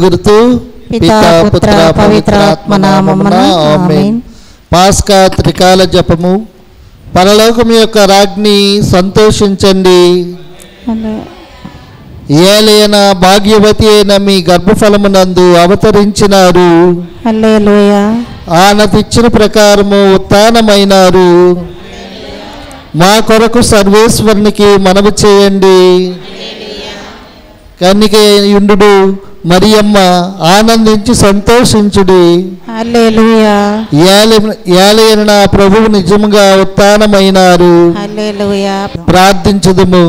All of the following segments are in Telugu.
గుర్తు పితా పుత్ర పవిత్రాత్మ నామమున ఆమేన్. పాస్కా త్రికాల జపము. పరలోకం యొక్క రాజ్ఞి సంతోషించండి, ఏలైన భాగ్యవతి అయిన మీ గర్భఫలమునందు అవతరించినారు. హల్లెలూయా. ఆనతిచ్చిన ప్రకారము ఉత్థానమైనారు. మా కొరకు సర్వేశ్వరునికి మనవి చేయండి. కన్నికయుండు మరియమ్మ ఆనందించి సంతోషించుడి. హల్లెలూయా. ఏలైన నా ప్రభువు నిజముగా ఉత్థానమైనారు. హల్లెలూయా. ప్రార్థించుదుము.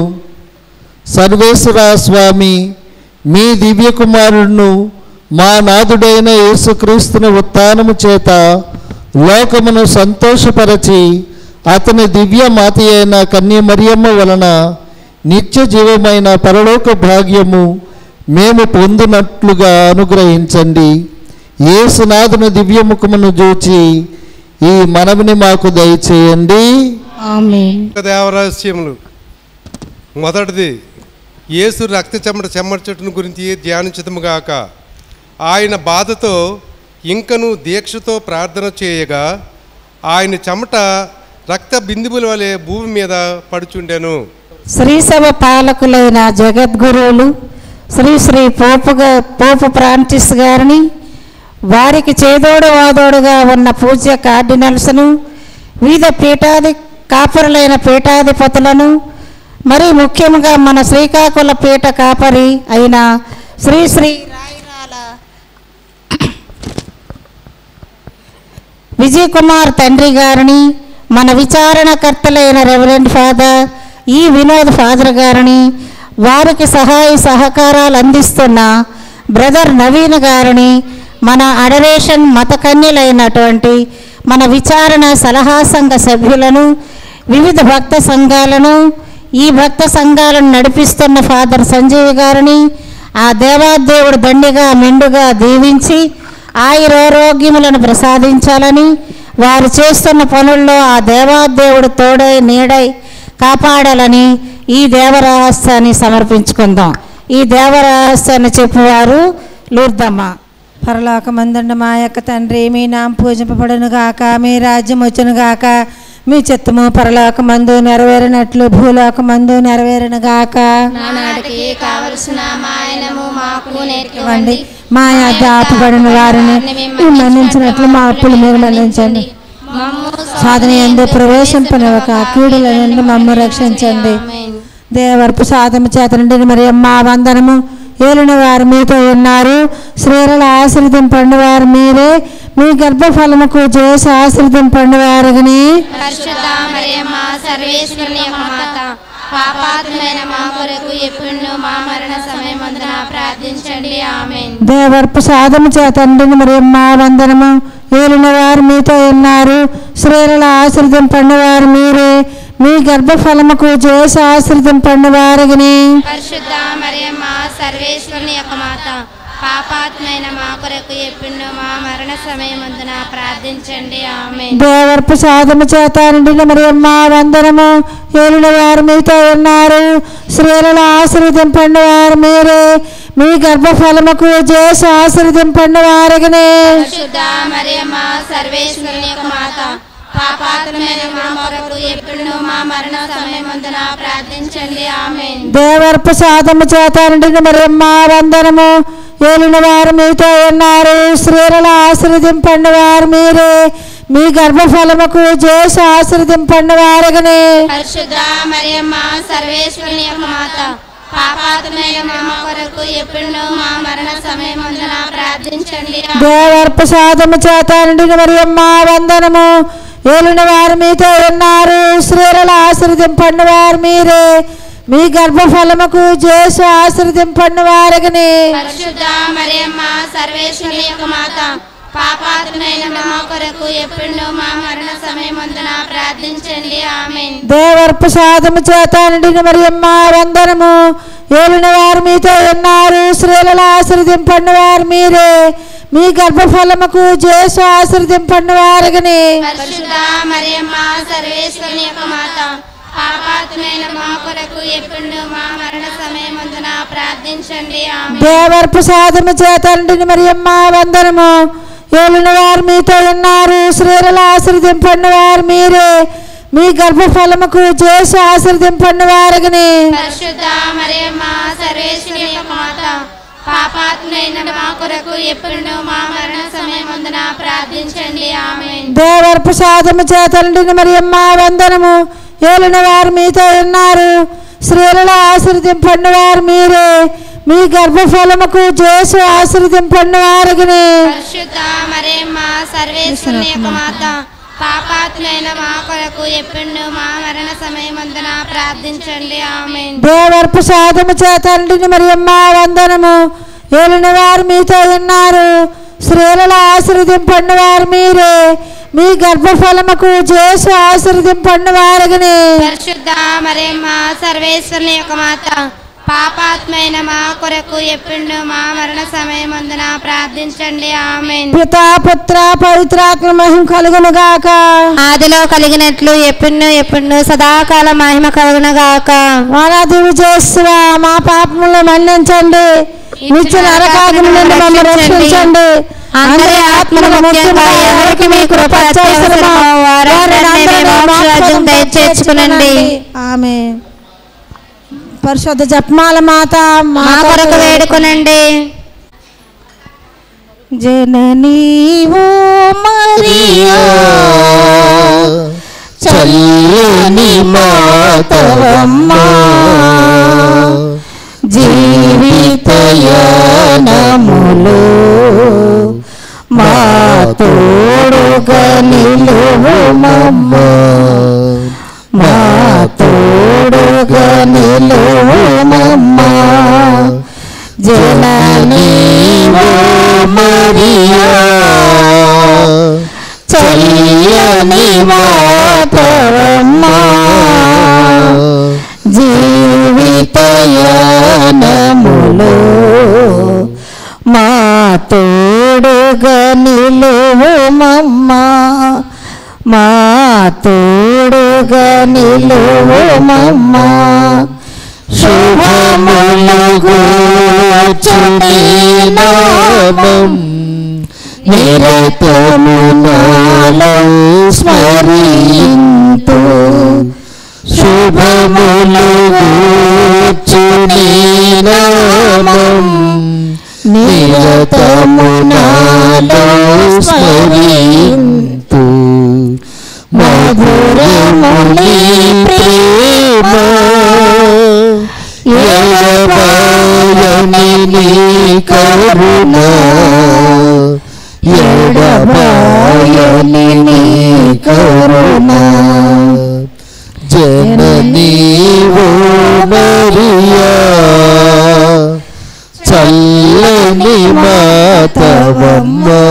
సర్వేశ్వర స్వామి, మీ దివ్య కుమారుడును మా నాథుడైన యేసుక్రీస్తుని ఉత్థానము చేత లోకమును సంతోషపరచి అతని దివ్య మాత అయిన కన్య మరియమ్మ వలన నిత్య జీవమైన పరలోక భాగ్యము మేము పొందినట్లుగా అనుగ్రహించండి. యేసునాథుని దివ్యముఖమును చూచి ఈ మనవిని మాకు దయచేయండి. ఆమేన్. దేవరహస్యములు. మొదటిది, యేసు రక్త చెమర్చటను గురించి ధ్యానించదుముగాక. ఆయన బాధతో ఇంకను దీక్షతో ప్రార్థన చేయగా ఆయన చెమట రక్త బిందువుల వలె భూమి మీద పడుచుండెను. శ్రీసభ పాలకులైన జగద్గురువులు శ్రీ పోపు ఫ్రాన్సిస్ గారిని, వారికి చేదోడు వాదోడుగా ఉన్న పూజ్య కార్డినల్స్ను, వివిధ కాపరులైన పీఠాధిపతులను, మరి ముఖ్యంగా మన శ్రీకాకుళ పీఠ కాపరి అయిన శ్రీ రాయిరాల విజయ్ కుమార్ తండ్రి గారిని, మన విచారణకర్తలైన రెవరెండ్ ఫాదర్ ఈ వినోద్ ఫాదర్ గారిని, వారికి సహాయ సహకారాలు అందిస్తున్న బ్రదర్ నవీన్ గారిని, మన అడరేషన్ మత కన్యలైనటువంటి మన విచారణ సలహా సంఘ సభ్యులను, వివిధ భక్త సంఘాలను, ఈ భక్త సంఘాలను నడిపిస్తున్న ఫాదర్ సంజీవ్ గారిని ఆ దేవాదేవుడు దండిగా మెండుగా దీవించి ఆయురారోగ్యములను ప్రసాదించాలని, వారు చేస్తున్న పనుల్లో ఆ దేవాదేవుడు తోడై నీడై కాపాడాలని ఈ దేవరహస్యాన్ని సమర్పించుకుందాం. ఈ దేవరహస్యాన్ని చెప్పువారు లూర్దమ్మ. పరలోకమందున్న మా యొక్క తండ్రి, మీ నామం పూజింపబడును గాక, మీ రాజ్యం వచ్చును గాక, మీ చిత్తము పరలోకమందు నెరవేరినట్లు భూలోకమందు నెరవేరును గాక. నానాటికి కావలసిన మాయనము మాకు నేర్చుకోండి, మా యొద్ద అప్పుబడిన వారిని మన్నించినట్లు మా అప్పులు మీరు మన్నించండి. సాధన యందు ప్రవేశింపనివ్వక కీడుల నుండి మమ్ము రక్షించండి. దేవరపు సాధన చేత నుండి మరియమ్మ వందనము. ఏలిన వారు మీతో ఉన్నారు, స్త్రీలలో ఆశీర్వదింపండి వారు మీరే, మీ గర్భఫలముకు చేసి ఆశీర్వదింపండి వారిని. పరిశుద్ధ మరియమ్మ సర్వేశ్వరుని యొక్క మాత, పాపాత్మైన మా కొరకు ఎప్పుడు మా మరణ సమయమందున ప్రార్థించండి. ఆమేన్. దేవరపు సాధన చేత నుండి మరియమ్మ వందనము. ఏలిన వారు మీతో ఉన్నారు, స్త్రీలలో ఆశీర్వదింపండి వారు మీరే, మీ గర్భఫలముకు చేసి ఆశీర్వదింపండి వారిని. పరిశుద్ధ మరియమ్మ సర్వేశ్వరుని యొక్క మాత, పాపాత్మైన మా కొరకు ఎప్పుడు మా మరణ సమయమందున ప్రార్థించండి. ఆమేన్. దేవరపు సాధన చేత నిండిన మరియమ్మ వందనము. ఏలిన వారు మీతో ఉన్నారు, స్త్రీలలో ఆశీర్వదింపండి వారు మీరే, మీ గర్భఫలముకు చేసి ఆశీర్వదింపండి వారిని. పరిశుద్ధ మరియమ్మ సర్వేశ్వరుని యొక్క మాత, పాపాత్మైన మా కొరకు ఎప్పుడు మా మరణ సమయమందున ప్రార్థించండి. ఆమేన్. దేవరపు సాధన చేత నిండిన మరియమ్మ వందనము. ఏలిన వారు మీతో ఉన్నారు, స్త్రీలలో ఆశీర్వదింపండి వారు మీరే, మీ గర్భఫలముకు చేసి ఆశీర్వదింపండి వారిని. పరిశుద్ధ మరియమ్మ సర్వేశ్వరుని యొక్క మాత, పాపాత్మైన మా కొరకు ఎప్పుడు మా మరణ సమయమందున ప్రార్థించండి. దేవరపు సాధన చేత నిండిన మరియమ్మ వందనము. ఏలిన వారు మీతో ఉన్నారు, స్త్రీలలో ఆశీర్వదింపండి వారు మీరే, మీ గర్భఫలముకు చేసి ఆశీర్వదింపండి వారిని. పరిశుద్ధ మరియమ్మ సర్వేశ్వరుని యొక్క మాత, పాపాత్మైన మా కొరకు ఎప్పుడు మా మరణ సమయమందున ప్రార్థించండి. ఆమేన్. దేవరపు సాధన చేత నిండిన మరియమ్మ వందనము. ఏలిన వారు మీతో ఉన్నారు, స్త్రీలలో ఆశీర్వదింపండి వారు మీరే, మీ గర్భఫలముకు చేసి ఆశీర్వదింపండి వారిని. పరిశుద్ధ మరియమ్మ సర్వేశ్వరుని యొక్క మాత, పాపాత్మైన మా కొరకు ఎప్పుడు మా మరణ సమయమందున ప్రార్థించండి ఆమేన్. దేవర ప్రసాదము చేతండిని మరియమ్మ వందనము. ఏలిన వారు మీతో ఉన్నారు, స్త్రీలలో ఆశీర్వదింపండి వారు మీరే, మీ గర్భఫలముకు చేసి ఆశీర్వదింపండి వారిని. పరిశుద్ధ మరియమ్మ సర్వేశ్వరుని యొక్క మాత, పాపాత్మైన మా కొరకు ఎప్పుడు మా మరణ సమయమందున ప్రార్థించండి ఆమేన్. దేవర ప్రసాదము చేతండిని మరియమ్మ వందనము. ఏలిన వారు మీతో ఉన్నారు, స్త్రీలలో ఆశీర్వదింపండి వారు మీరే, మీ గర్భఫలముకు చేసి ఆశీర్వదింపండి వారిని. పరిశుద్ధ మరియమ్మ సర్వేశ్వరుని యొక్క మాత, పాపాత్మైన మా కొరకు ఎప్పుడు మా మరణ సమయమందున ప్రార్థించండి ఆమేన్. దేవర ప్రసాదము చేతండిని మరియమ్మ వందనము. ఏలిన వారు మీతో ఉన్నారు, స్త్రీలలో ఆశీర్వదింపండి వారు మీరే, మీ గర్భఫలముకు చేసి ఆశీర్వదింపండి వారిని. పరిశుద్ధ మరియమ్మ సర్వేశ్వరుని యొక్క మాత, పాపాత్మైన మా కొరకు ఎప్పుడు మా మరణ సమయమందున ప్రార్థించండి ఆమేన్. పితా పుత్ర పవిత్రాత్మ మహిమ కలుగును గాక. ఆదిలో కలిగినట్లు ఎప్పుడు సదాకాల మహిమ కలుగును గాక. వారాదివి చేస్తున్నా మా పాపములను మన్నించండి, నిత్య నరకాగ్ని నుండి మమ్మల్ని రక్షించండి. అందరి ఆత్మలు ముఖ్యంగా ఎవరికి మీ కృప అత్యవసరమో వారందరినీ మోక్షరాజ్యం దయచేర్చుకునండి. ఆమేన్. పరిశుద్ధ జపమాల మాత మా కొరకు వేడుకొనండి. జననీవో మరియా చల్లని మాతవమ్మా, జీవితయానములో మా తోడుగా నిలువుమమ్మా, మా తోడుగా నిలువుమమ్మా. జననీవో మరియా చల్లని మాతవమ్మా, జీవితయానములో మా తోడుగా నిలువుమమ్మా, మా తోడుగా నిలువుమమ్మా. శుభములు గూర్చుని నామం నిరతము నాలో స్మరింతు, శుభములు గూర్చుని నామం నిరతము నాలో స్మరింతు. మధురముని ప్రేమ ఎడబాయని నీ కరుణ, ఎడబాయని నీ కరుణ. జననీవో మరియా చల్లని మాతవమ్మా,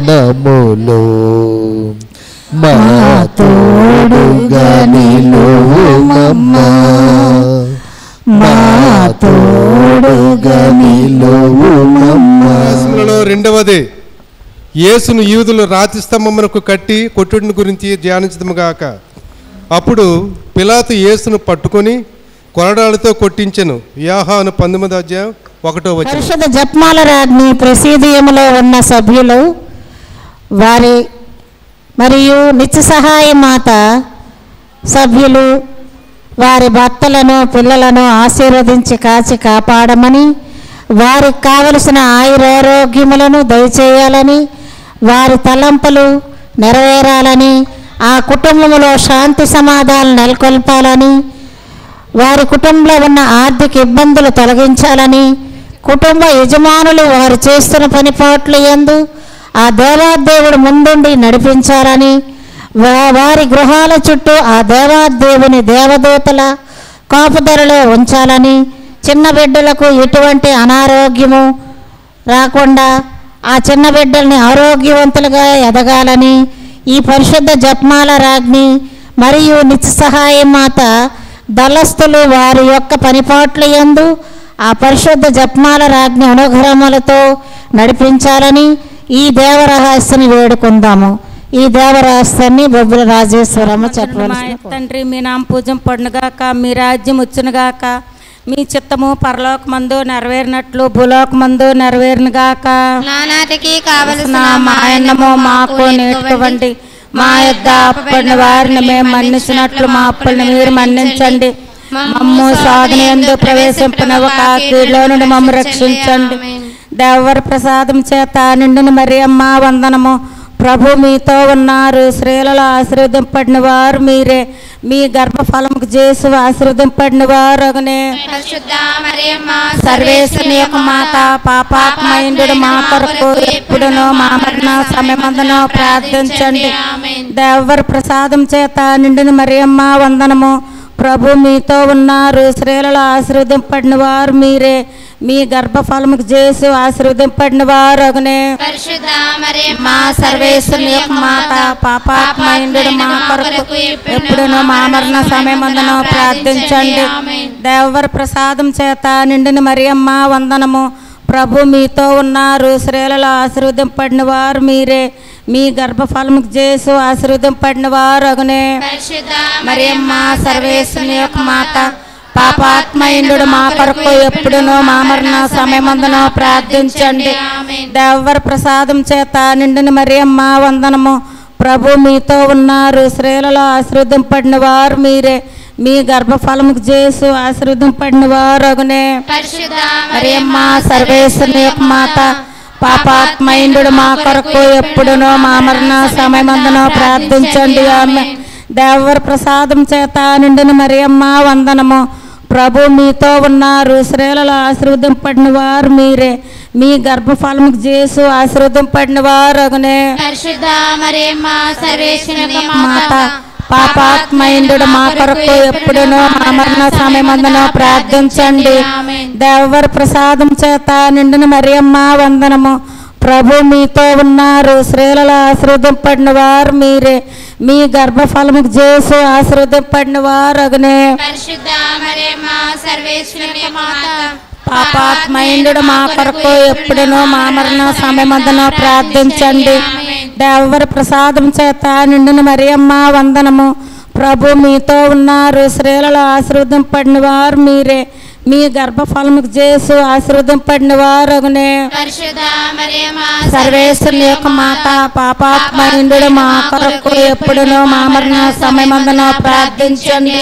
జీవితయానములో మా తోడుగా నిలువుమమ్మా, మా తోడుగా నిలువుమమ్మా. ఉపన్యాసములలో రెండవది యేసును యూదులు రాతి స్తంభమునకు కట్టి కొట్టుడిని గురించి ధ్యానించదుముగాక. అప్పుడు పిలాతు యేసును పట్టుకొని కొరడాలతో కొట్టించెను. యోహాను 19:1. పరిశుద్ధ జపమాల రాజ్ని ప్రెసిడియంలో ఉన్న సభ్యులు వారి మరియు నిత్య సహాయ మాత సభ్యులు వారి భర్తలను పిల్లలను ఆశీర్వదించి కాచి కాపాడమని, వారికి కావలసిన ఆయురారోగ్యములను దయచేయాలని, వారి తలంపులు నెరవేరాలని, ఆ కుటుంబంలో శాంతి సమాధానాలు నెలకొల్పాలని, వారి కుటుంబంలో ఉన్న ఆర్థిక ఇబ్బందులు తొలగించాలని, కుటుంబ యజమానులు వారు చేస్తున్న పనిపాట్లు యందు ఆ దేవాదేవుడు ముందుండి నడిపించాలని, వారి గృహాల చుట్టూ ఆ దేవాదేవుని దేవదూతల కాపుదలలో ఉంచాలని, చిన్న బిడ్డలకు ఎటువంటి అనారోగ్యము రాకుండా ఆ చిన్న బిడ్డల్ని ఆరోగ్యవంతులుగా ఎదగాలని ఈ పరిశుద్ధ జపమాల రాజ్ని మరియు నిత్య సహాయం మాత దళస్థులు వారి యొక్క పనిపాట్ల యందు ఆ పరిశుద్ధ జపమాల రాజ్ని అనుగ్రహములతో నడిపించాలని ఈ దేవరహస్యని వేడుకుందాము. ఈ దేవరాస్తాన్ని బొబ్బుల రాజేశ్వరమ్మ చెప్పవలసిన తండ్రి మీ నామ పూజం పడునుగాక, మీ రాజ్యం వచ్చునుగాక, మీ చిత్తము పరలోకమందు నెరవేరినట్లు భూలోకమందు నెరవేరునుగాక. నానాటికి కావలసిన మా అన్నము మాకు నేర్చుకోండి, మా యొద్ద అప్పడిన వారిని మేము మన్నించినట్లు మా అప్పుల్ని మీరు మన్నించండి. మమ్ము సాధన యందు ప్రవేశింపనివ్వక కీడులో నుండి మమ్ము రక్షించండి. దేవర ప్రసాదం చేత నిండిన మరియమ్మ వందనము. ప్రభు మీతో ఉన్నారు, స్త్రీలలో ఆశీర్వదింపడిన వారు మీరే, మీ గర్భఫలముకు చేసు ఆశీర్వదింపడిన వారు అగునే. పరిశుద్ధ మరియమ్మ సర్వేశ్వరుని యొక్క మాత, పాపాత్మయుండు మా కొరకు ఎప్పుడునో మా మరణ సమయమందునో ప్రార్థించండి. దేవర ప్రసాదం చేత నిండిన మరియమ్మ వందనము. ప్రభు మీతో ఉన్నారు, స్త్రీలలో ఆశీర్వదింపడిన వారు మీరే, మీ గర్భఫలముకు చేసు ఆశీర్వదింపడిన వారు అగునే. పరిశుద్ధ మరియమ్మ మా సర్వేశ్వరుని యొక్క మాత, పాపాత్మయుండు మా కొరకు ఎప్పుడునో మా మరణ సమయమందునో ప్రార్థించండి. దేవర ప్రసాదం చేత నిండిన మరియమ్మ వందనము. ప్రభు మీతో ఉన్నారు, స్త్రీలలో ఆశీర్వదింపడిన వారు మీరే, మీ గర్భఫలముకు చేసు ఆశీర్వదింపడిన వారు అగునే. పరిశుద్ధ మరియమ్మ సర్వేశ్వరుని యొక్క మాత, పాపాత్మయుండు మా కొరకు ఎప్పుడునో మా మరణ సమయమందునో ప్రార్థించండి. దేవర ప్రసాదం చేత నిండిన మరియమ్మ వందనము. ప్రభు మీతో ఉన్నారు, స్త్రీలలో ఆశీర్వదింపడిన వారు మీరే, మీ గర్భఫలముకు చేసు ఆశీర్వదింపడిన వారు అగునే. పరిశుద్ధ మరియమ్మ సర్వేశ్వరుని యొక్క మాత, పాపాత్మయుండు మా కొరకు ఎప్పుడునో మా మరణ సమయమందునో ప్రార్థించండి. ఆమె దేవర ప్రసాదం చేత నిండిన మరియమ్మ వందనము. ప్రభు మీతో ఉన్నారు, స్త్రీలలో ఆశీర్వదింపడిన వారు మీరే, మీ గర్భఫలముకు చేసు ఆశీర్వదింపడిన వారు అగునే. పరిశుద్ధ మరియమ్మ సర్వేశ్వరుని యొక్క మాత, పాపాత్మయుండు మా కొరకు ఎప్పుడునో మా మరణ సమయమందునో ప్రార్థించండి. దేవర ప్రసాదం చేత నిండిన మరియమ్మ వందనము. ప్రభు మీతో ఉన్నారు, స్త్రీలలో ఆశీర్వదింపడిన వారు మీరే, మీ గర్భఫలముకు చేసు ఆశీర్వదింపడిన వారు అగునే. పరిశుద్ధ మరియమ్మ సర్వేశ్వరుని యొక్క మాత, పాపాత్మయుండు మా కొరకు ఎప్పుడునో మా మరణ సమయమందునో ప్రార్థించండి. దేవర ప్రసాదం చేత నిండిన మరియమ్మ వందనము. ప్రభు మీతో ఉన్నారు, స్త్రీలలో ఆశీర్వదింపడిన వారు మీరే, మీ గర్భఫలముకు చేసు ఆశీర్వదింపడిన వారు అగునే. పరిశుద్ధ మరియమ్మ సర్వేశ్వరుని యొక్క మాత, పాపాత్మయుండు మా కొరకు ఎప్పుడునో మా మరణ సమయమందునో ప్రార్థించండి.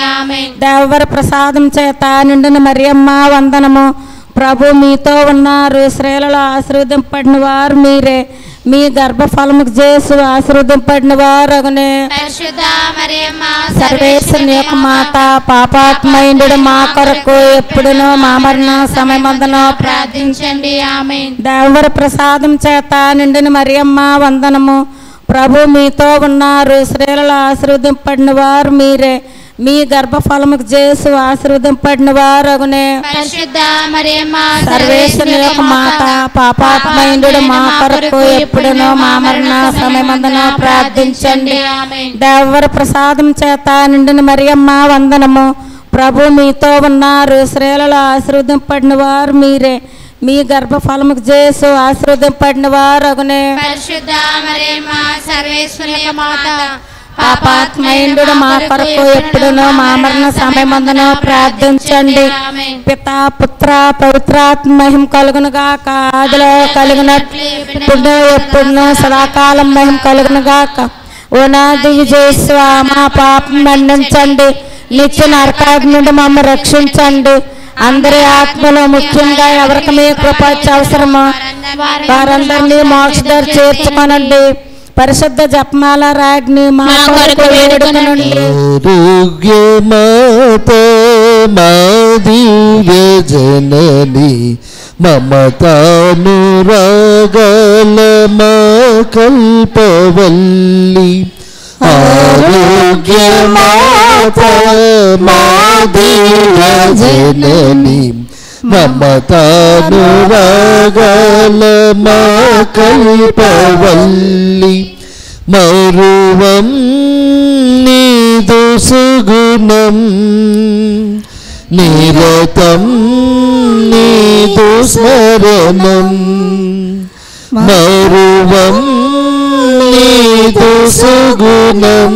దేవర ప్రసాదం చేత నిండిన మరియమ్మ వందనము. ప్రభు మీతో ఉన్నారు, స్త్రీలలో ఆశీర్వదింపడిన వారు మీరే, మీ గర్భఫలముకు చేసు ఆశీర్వదింపడిన వారు అగునే. పరిశుద్ధ మరియమ్మ సర్వేశ్వరుని యొక్క మాత, పాపాత్మయుండు మా కొరకు ఎప్పుడునో మా మరణ సమయమందునో ప్రార్థించండి. ఆమేన్. దేవర ప్రసాదం చేత నిండిన మరియమ్మ వందనము. ప్రభు మీతో ఉన్నారు, స్త్రీలలో ఆశీర్వదింపడిన వారు మీరే, మీ గర్భఫలముకు చేసు ఆశీర్వదింపడిన వారు అగునే. పరిశుద్ధ మరియమ్మ సర్వేశ్వరుని యొక్క మాత, పాపాత్మయుండు మా కొరకు ఎప్పుడునో మా మరణ సమయమందునో ప్రార్థించండి. దేవర ప్రసాదం చేత నిండిన మరియమ్మ వందనము. ప్రభు మీతో ఉన్నారు, స్త్రీలలో ఆశీర్వదింపడిన వారు మీరే, మీ గర్భఫలముకు చేసు ఆశీర్వదింపడిన వారు అగునే. పరిశుద్ధ మరియమ్మ సర్వేశ్వరుని యొక్క మాత, పాపాత్మయుండు మా కొరకు ఎప్పుడునో మా మరణ సమయమందునో ప్రార్థించండి. పితా పుత్ర పవిత్రాత్మ మహిమ కలుగును గాక. ఆదిలో కలిగినట్లు ఇప్పుడు ఎప్పుడునో సదాకాలం మహిమ కలుగును గాక. ఓ నా దివ్యజేశ్వ, మా పాపం మన్నించండి, నిత్య నరకాగ్ని నుండి మమ్మల్ని రక్షించండి. అందరి ఆత్మలో ముఖ్యంగా ఎవరికి మీ కృప అవసరమో వారందరినీ మోక్షదారి చేర్చుకొనండి. పరిశుద్ధ జపమాల రాజ్ఞి మా కొరకు వేడుకొనండి. ఆరోగ్యమాత మా దివ్య జనని, మమతానురాగాల మా కల్పవల్లి. ఆరోగ్యమాత మా దివ్య జనని, మమతానురాగాల మా కల్పవల్లి. మరువం నీదు సుగుణం, నిరతం నీదు స్మరణం. మరువం నీదు సుగుణం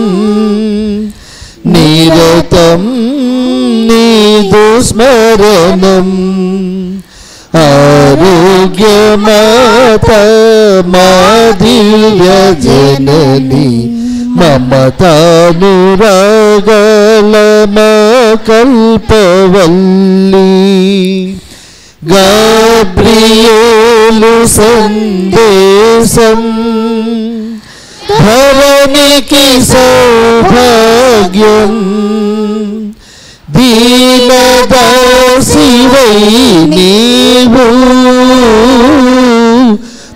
నిరతం నీదు స్మరణం ఆరోగ్యమాత మా దివ్య జనని మమతానురాగాల మా కల్పవల్లి గాబ్రియేలు సందేశం ధరణికి సౌభాగ్యం దీనదాసివై నీవు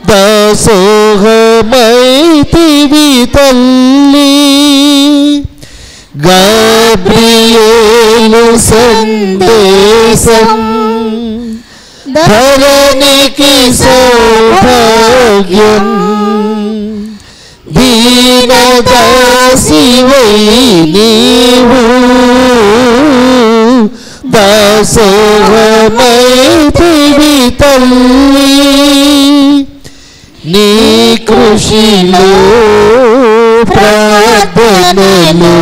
దాసోహమైతివి తల్లి గాబ్రియేలు సందేశం ధరణికి సౌభాగ్యం దీనదాసివై నీవు దాసోహమైతివి తల్లి నీ కృషిలో ప్రార్థనలో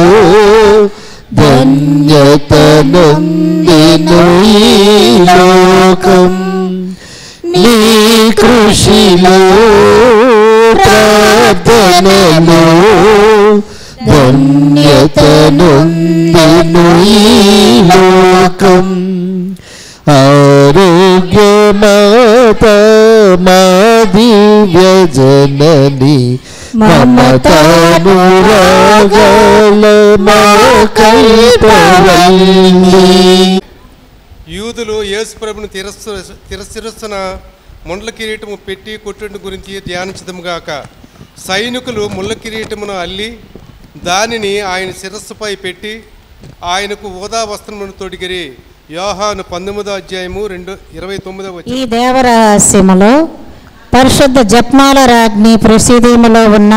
ధన్యతనొందెను ఈ లోకం నీ కృషిలో ప్రార్థనలో ధన్యతనొందెను ఈ లోకం ఆరోగ్యమాత మా దివ్య జనని మమతానురాగాల మా కల్పవల్లి. యూదులు యేసు ప్రభుని తిరస్కరిస్తున్న ముండ్ల కిరీటము పెట్టి కొట్టుని గురించి ధ్యానించదముగాక. సైనికులు ముళ్ళ కిరీటమును అల్లి దానిని ఆయన శిరస్సుపై పెట్టి ఆయనకు ఊదా వస్త్రమును తొడిగిరి. యోహాను 19:29. ఈ దేవరహస్యములో పరిశుద్ధ జప్మాల రాజ్ఞి ప్రసీదములో ఉన్న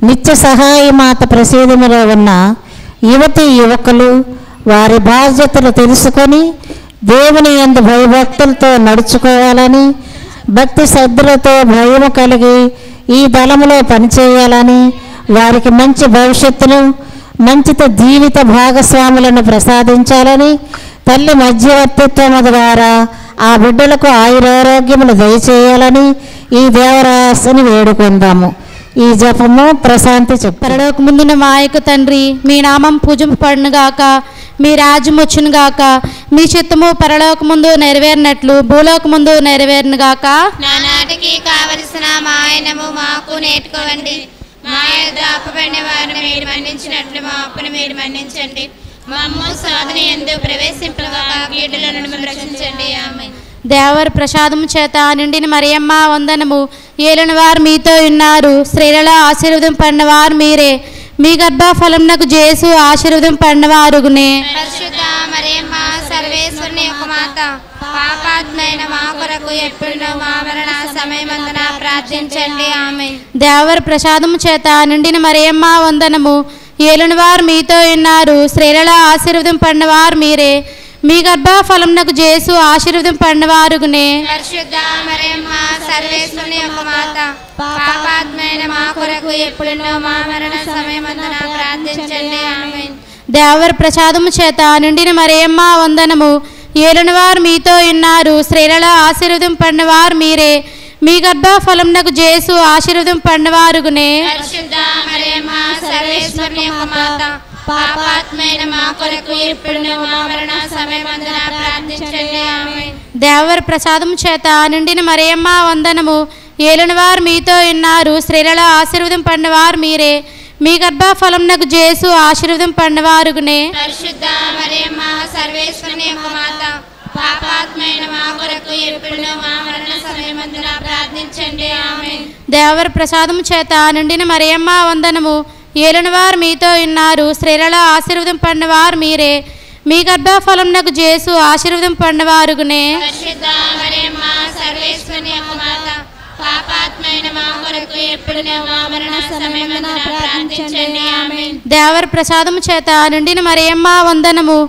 నిత్య సహాయమాత ప్రసీదములో ఉన్న యువతి యువకులు వారి బాధ్యతలు తెలుసుకొని దేవుని యందు భయభక్తులతో నడుచుకోవాలని, భక్తి శ్రద్ధలతో భయము కలిగి ఈ దళములో పనిచేయాలని, వారికి మంచి భవిష్యత్తును మంచిత జీవిత భాగస్వాములను ప్రసాదించాలని, తల్లి మధ్యవర్తిత్వము ద్వారా ఆ బిడ్డలకు ఆయురారోగ్యములు దయచేయాలని ఈ దేవరాశని వేడుకుందాము. ఈ జపము ప్రశాంతి పరలోక ముందున మా యొక్క తండ్రి, మీ నామం పూజింపబడునుగాక, మీ రాజ్యం వచ్చునుగాక, మీ చిత్తము పరలోక ముందు నెరవేరినట్లు భూలోక ముందు నెరవేరునుగాక. నానాటికి కావలసిన మా ఆయనము మాకు నేర్చుకోండి. మా యొద్ద అప్పుపడిన వారిని మీరు మన్నించినట్లు మా అప్పును మీరు మన్నించండి. మమ్ము సాధన యందు ప్రవేశింపగా కీడుల నుండి రక్షించండి. ఆమేన్. దేవర ప్రసాదము చేత నిండిన మరియమ్మ వందనము. ఏలిన వారు మీతో ఉన్నారు, స్త్రీలలో ఆశీర్వదం పడినవారు మీరే, మీ గర్భఫలమునకు జేసు ఆశీర్వదం పడినవారుగునే. పరిశుద్ధ మరియమ్మ సర్వేశ్వరుని యొక్క మాత, పాపాత్మైన మా కొరకు ఎప్పుడునూ మా మరణ సమయమందున ప్రార్థించండి. ఆమేన్. దేవర ప్రసాదము చేత నిండిన మరియమ్మ వందనము. ఏలిన వారు మీతో ఉన్నారు, స్త్రీలలో ఆశీర్వదం పడినవారు మీరే, మీ గర్భఫలమునకు జేసు ఆశీర్వదం పడినవారుగునే. పరిశుద్ధ మరియమ్మ సర్వేశ్వరుని యొక్క మాత, పాపాత్మైన మా కొరకు ఎప్పుడునూ మా మరణ సమయమందున ప్రార్థించండి. ఆమేన్. దేవర ప్రసాదము చేత నిండిన మరియమ్మ వందనము. ఏలిన వారు మీతో ఉన్నారు, స్త్రీలలో ఆశీర్వదం పడినవారు మీరే, మీ గర్భఫలమునకు జేసు ఆశీర్వదం పడినవారుగునే. పరిశుద్ధ మరియమ్మ సర్వేశ్వరుని యొక్క మాత, పాపాత్మైన మా కొరకు ఎప్పుడునూ మా మరణ సమయమందున ప్రార్థించండి. ఆమేన్. దేవర ప్రసాదము చేత నిండిన మరియమ్మ వందనము. ఏలిన వారు మీతో ఉన్నారు, స్త్రీలలో ఆశీర్వదం పడినవారు మీరే, మీ గర్భఫలమునకు జేసు ఆశీర్వదం పడినవారుగునే. పరిశుద్ధ మరియమ్మ సర్వేశ్వరుని యొక్క మాత, పాపాత్మైన మా కొరకు ఎప్పుడునూ మా మరణ సమయమందున ప్రార్థించండి. ఆమేన్. దేవర ప్రసాదము చేత నిండిన మరియమ్మ వందనము. ఏలిన వారు మీతో ఉన్నారు, స్త్రీలలో ఆశీర్వదం పడినవారు మీరే, మీ గర్భఫలమునకు జేసు ఆశీర్వదం పడినవారుగునే. పరిశుద్ధ మరియమ్మ సర్వేశ్వరుని యొక్క మాత, పాపాత్మైన మా కొరకు ఎప్పుడునూ మా మరణ సమయమందున ప్రార్థించండి. ఆమేన్. దేవర ప్రసాదము చేత నిండిన మరియమ్మ వందనము.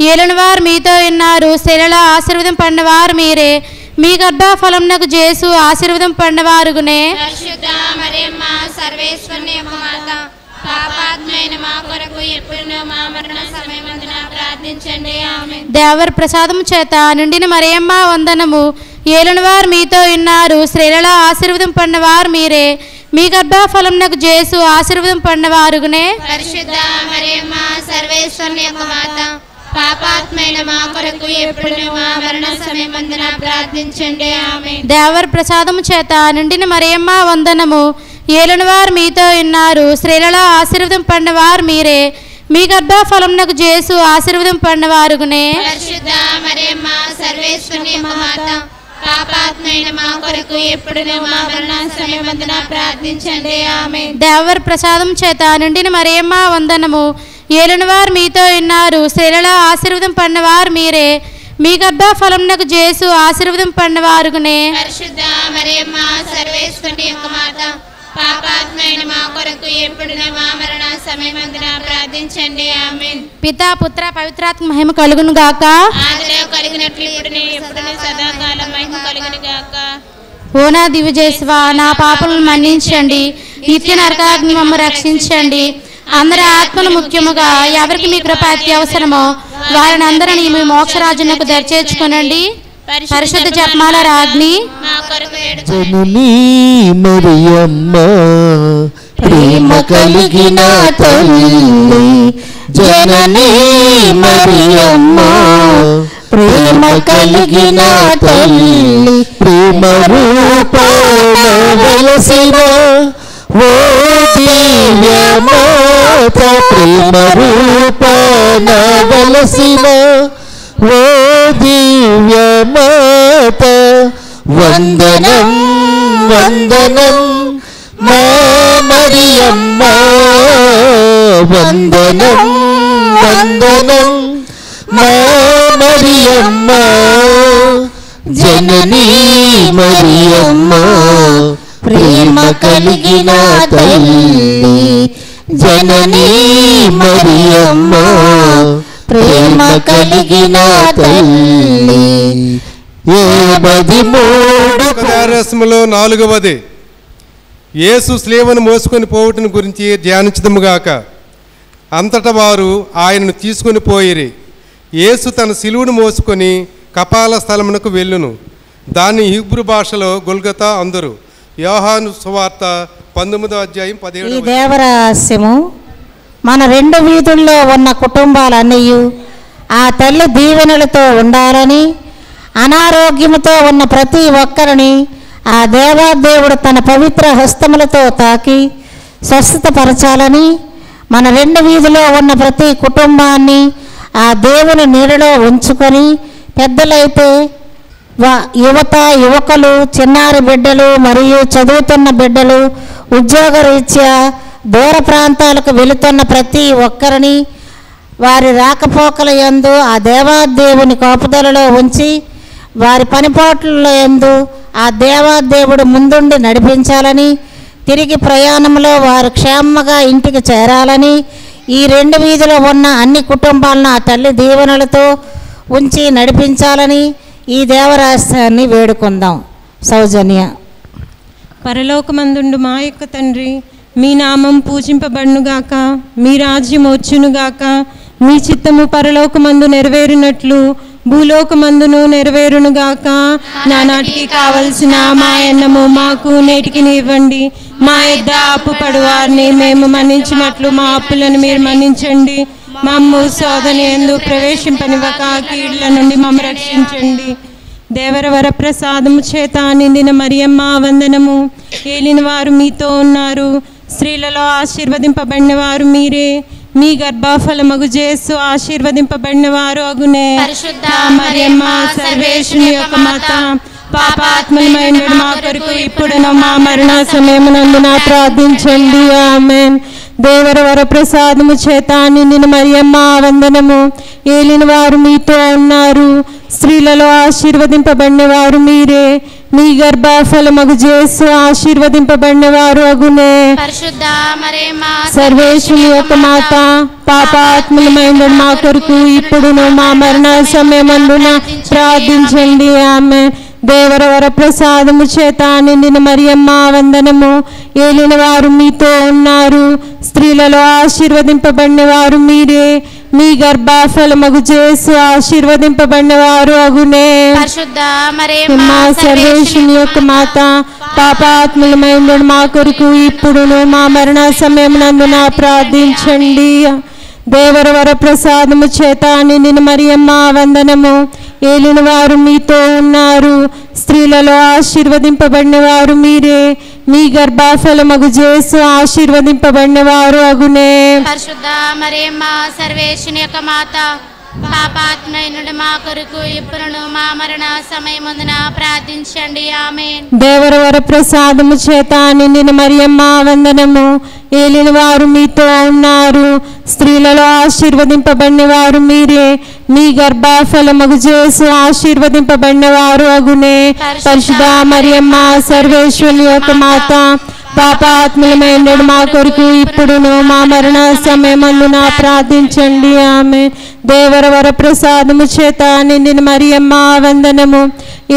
ఏలిన వారు మీతో ఉన్నారు, స్త్రీలలో ఆశీర్వదం పడినవారు మీరే, మీ గర్భఫలమునకు జేసు ఆశీర్వదం పడినవారుగునే. పరిశుద్ధ మరియమ్మ సర్వేశ్వరుని యొక్క మాత పాపాత్మైన మా కొరకు ఎప్పుడునూ మా మరణ సమయమందున ప్రార్థించండి. ఆమేన్. దేవర ప్రసాదము చేత నిండిన మరియమ్మ వందనము. ఏలినవారు మీతో ఉన్నారు, స్త్రీలలో ఆశీర్వదింపబడిన వారు మీరే. మీ గర్భఫలమునకు యేసు ఆశీర్వదింపబడిన వారునే. పరిశుద్ధ మరియమ్మ సర్వేశ్వరుని యొక్క మాత పాపాత్మైన మా కొరకు ఎప్పుడునూ మా మరణ సమయమందున ప్రార్థించండి. ఆమేన్. దేవర ప్రసాదము చేత నిండిన మరియమ్మ వందనము. ఏలినవారు మీతో ఉన్నారు, స్త్రీలలో ఆశీర్వదింపబడిన వారు మీరే. మీ గర్భఫలమునకు యేసు ఆశీర్వదింపబడిన వారునే. పరిశుద్ధ మరియమ్మ సర్వేశ్వరుని యొక్క మాత పాపాత్మైన మా కొరకు ఎప్పుడునూ మా మరణ సమయమందున ప్రార్థించండి. ఆమేన్. దేవర ప్రసాదం చేత నిండిన మరియమ్మ వందనము. ఏలినవారు మీతో ఉన్నారు, స్త్రీలలో ఆశీర్వదింపబడిన వారు మీరే. మీ గర్భఫలమునకు యేసు ఆశీర్వదింపబడిన వారునే. పరిశుద్ధ మరియమ్మ సర్వేశ్వరుని యొక్క మాత పాపాత్మైన మా కొరకు ఎప్పుడునూ మా మరణ సమయమందున ప్రార్థించండి. ఆమేన్. పితా పుత్ర పవిత్రాత్మ మహిమ కలుగును గాక. ఆదిలో కలిగినట్లు ఇప్పుడు ఎప్పుడునూ సదాకాలం మహిమ కలుగును గాక. ఓ నా దివ్యజేసువా, నా పాపలను మన్నించండి, నిత్య నరకాగ్ని మమ్మల్ని రక్షించండి. అందరి ఆత్మలు ముఖ్యముగా ఎవరికి మీ కృప అత్యవసరమో వారిని అందరినీ మీ మోక్షరాజునకు దరిచేర్చుకొనండి. పరిశుద్ధ జపమాల రాజ్ఞి మా కొరకు జననీ మరియమ్మ ప్రేమ కలిగిన తల్లి, జననీ మరియమ్మ ప్రేమ కలిగిన తల్లి, ప్రేమ రూపాన వెలసిన ఓ దివ్యమాత, ప్రేమ రూపాన వెలసిన ఓ దివ్యమాత, వందనం వందనం మా మరియమ్మ, వందనం వందనం మా మరియమ్మ, జననీ మరియమ్మ ప్రేమ కలిగిన తల్లి, జననీ మరియమ్మ ప్రేమ కలిగిన తల్లి. 73 కార్యరసములో 4వది యేసు స్లేవను మోసుకొని పోవటం గురించి ధ్యానించదముగాక. అంతటా వారు ఆయనను తీసుకొని పోయిరి. యేసు తన శిలువను మోసుకొని కపాల స్థలమునకు వెళ్ళును. దాన్ని హీబ్రూ భాషలో గొల్గతా అందరు. యోహాను సువార్త 19:17. ఈ దేవరహస్యము మన 2 వీధుల్లో ఉన్న కుటుంబాలన్నీ ఆ తల్లి దీవెనలతో ఉండాలని, అనారోగ్యముతో ఉన్న ప్రతి ఒక్కరిని ఆ దేవాదేవుడు తన పవిత్ర హస్తములతో తాకి స్వస్థతపరచాలని, మన 2 వీధిలో ఉన్న ప్రతి కుటుంబాన్ని ఆ దేవుని నీడలో ఉంచుకొని, పెద్దలైతే యువత యువకులు, చిన్నారి బిడ్డలు మరియు చదువుతున్న బిడ్డలు, ఉద్యోగరీత్యా దూర ప్రాంతాలకు వెళుతున్న ప్రతి ఒక్కరిని వారి రాకపోకల యందు ఆ దేవాదేవుని కాపుదలలో ఉంచి, వారి పనిపాట్ల యందు ఆ దేవాదేవుడు ముందుండి నడిపించాలని, తిరిగి ప్రయాణంలో వారు క్షేమంగా ఇంటికి చేరాలని, ఈ 2 వీధిలో ఉన్న అన్ని కుటుంబాలను ఆ తల్లి దీవెనలతో ఉంచి నడిపించాలని ఈ దేవరహస్యాన్ని వేడుకుందాం. సౌజన్య. పరలోకమందుండు మా యొక్క తండ్రి, మీ నామం పూజింపబడునుగాక, మీ రాజ్యం వచ్చునుగాక, మీ చిత్తము పరలోకమందు నెరవేరినట్లు భూలోకమందును నెరవేరునుగాక. నానాటికి కావలసిన మా అన్నము మాకు నేటికి ఇవ్వండి. మా యొద్ద అప్పు పడువారిని మేము మన్నించినట్లు మా అప్పులను మీరు మన్నించండి. మమ్ము శోధన యందు ప్రవేశింపనివ్వక కీడుల నుండి మమ్మ రక్షించండి. దేవరవర ప్రసాదము చేత నిండిన మరియమ్మ వందనము. ఏలిన వారు మీతో ఉన్నారు, స్త్రీలలో ఆశీర్వదింపబడిన వారు మీరే. మీ గర్భఫలమగు యేసు ఆశీర్వదింపబడిన వారు అగునే. పరిశుద్ధ మరియమ్మ సర్వేశ్వరుని యొక్క మాత పాపాత్మలమైన మా కొరకు ఇప్పుడును మా మరణ సమయమునందున ప్రార్థించండి. ఆమేన్. దేవరవర ప్రసాదము చేత నిండిన మరియమ్మ వందనము. ఏలిన వారు మీతో ఉన్నారు, స్త్రీలలో ఆశీర్వదింపబడిన వారు మీరే. మీ గర్భఫలమగు యేసు ఆశీర్వదింపబడిన వారు అగునే. పరిశుద్ధ మరియమ్మ సర్వేశ్వరుని యొక్క మాత పాపాత్మలమైన మా కొరకు ఇప్పుడును మా మరణ సమయమందున ప్రార్థించండి. ఆమేన్. దేవరవర ప్రసాదము చేత నిండిన మరియమ్మ వందనము. ఏలిన వారు మీతో ఉన్నారు, స్త్రీలలో ఆశీర్వదింపబడిన వారు మీరే. మీ గర్భఫలమగు యేసు ఆశీర్వదింపబడిన వారు అగునే. పరిశుద్ధ మరియమ్మ సర్వేశ్వరుని యొక్క మాత, పాపాత్ములమైన మా కొరకు ఇప్పుడును మా మరణ సమయమునందున ప్రార్థించండి. దేవరవర ప్రసాదము చేత నిండిన మరియమ్మ వందనము. ఏలిన వారు మీతో ఉన్నారు, స్త్రీలలో ఆశీర్వదింపబడిన వారు మీరే. మీ గర్భఫలమగు యేసు ఆశీర్వదింపబడిన వారు అగునే. పరిశుద్ధ మరియమ్మ సర్వేశ్వరుని యొక్క మాత, పాపాత్ములైన మా కొరకు ఇప్పుడును మా మరణ సమయముందున ప్రార్థించండి. ఆమేన్. దేవరవర ప్రసాదము చేత నిండిన మరియమ్మ వందనము. ఏలిన వారు మీతో ఉన్నారు, స్త్రీలలో ఆశీర్వదింపబడిన వారు మీరే. మీ గర్భఫలమగు యేసు ఆశీర్వదింపబడిన వారు అగునే. పరిశుద్ధ మరియమ్మ సర్వేశ్వరుని యొక్క మాత, పాపాత్ములమైన మా కొరకు ఇప్పుడును మా మరణ సమయమందున ప్రార్థించండి. ఆమె. దేవరవర ప్రసాదము చేత నిండిన మరియమ్మ వందనము.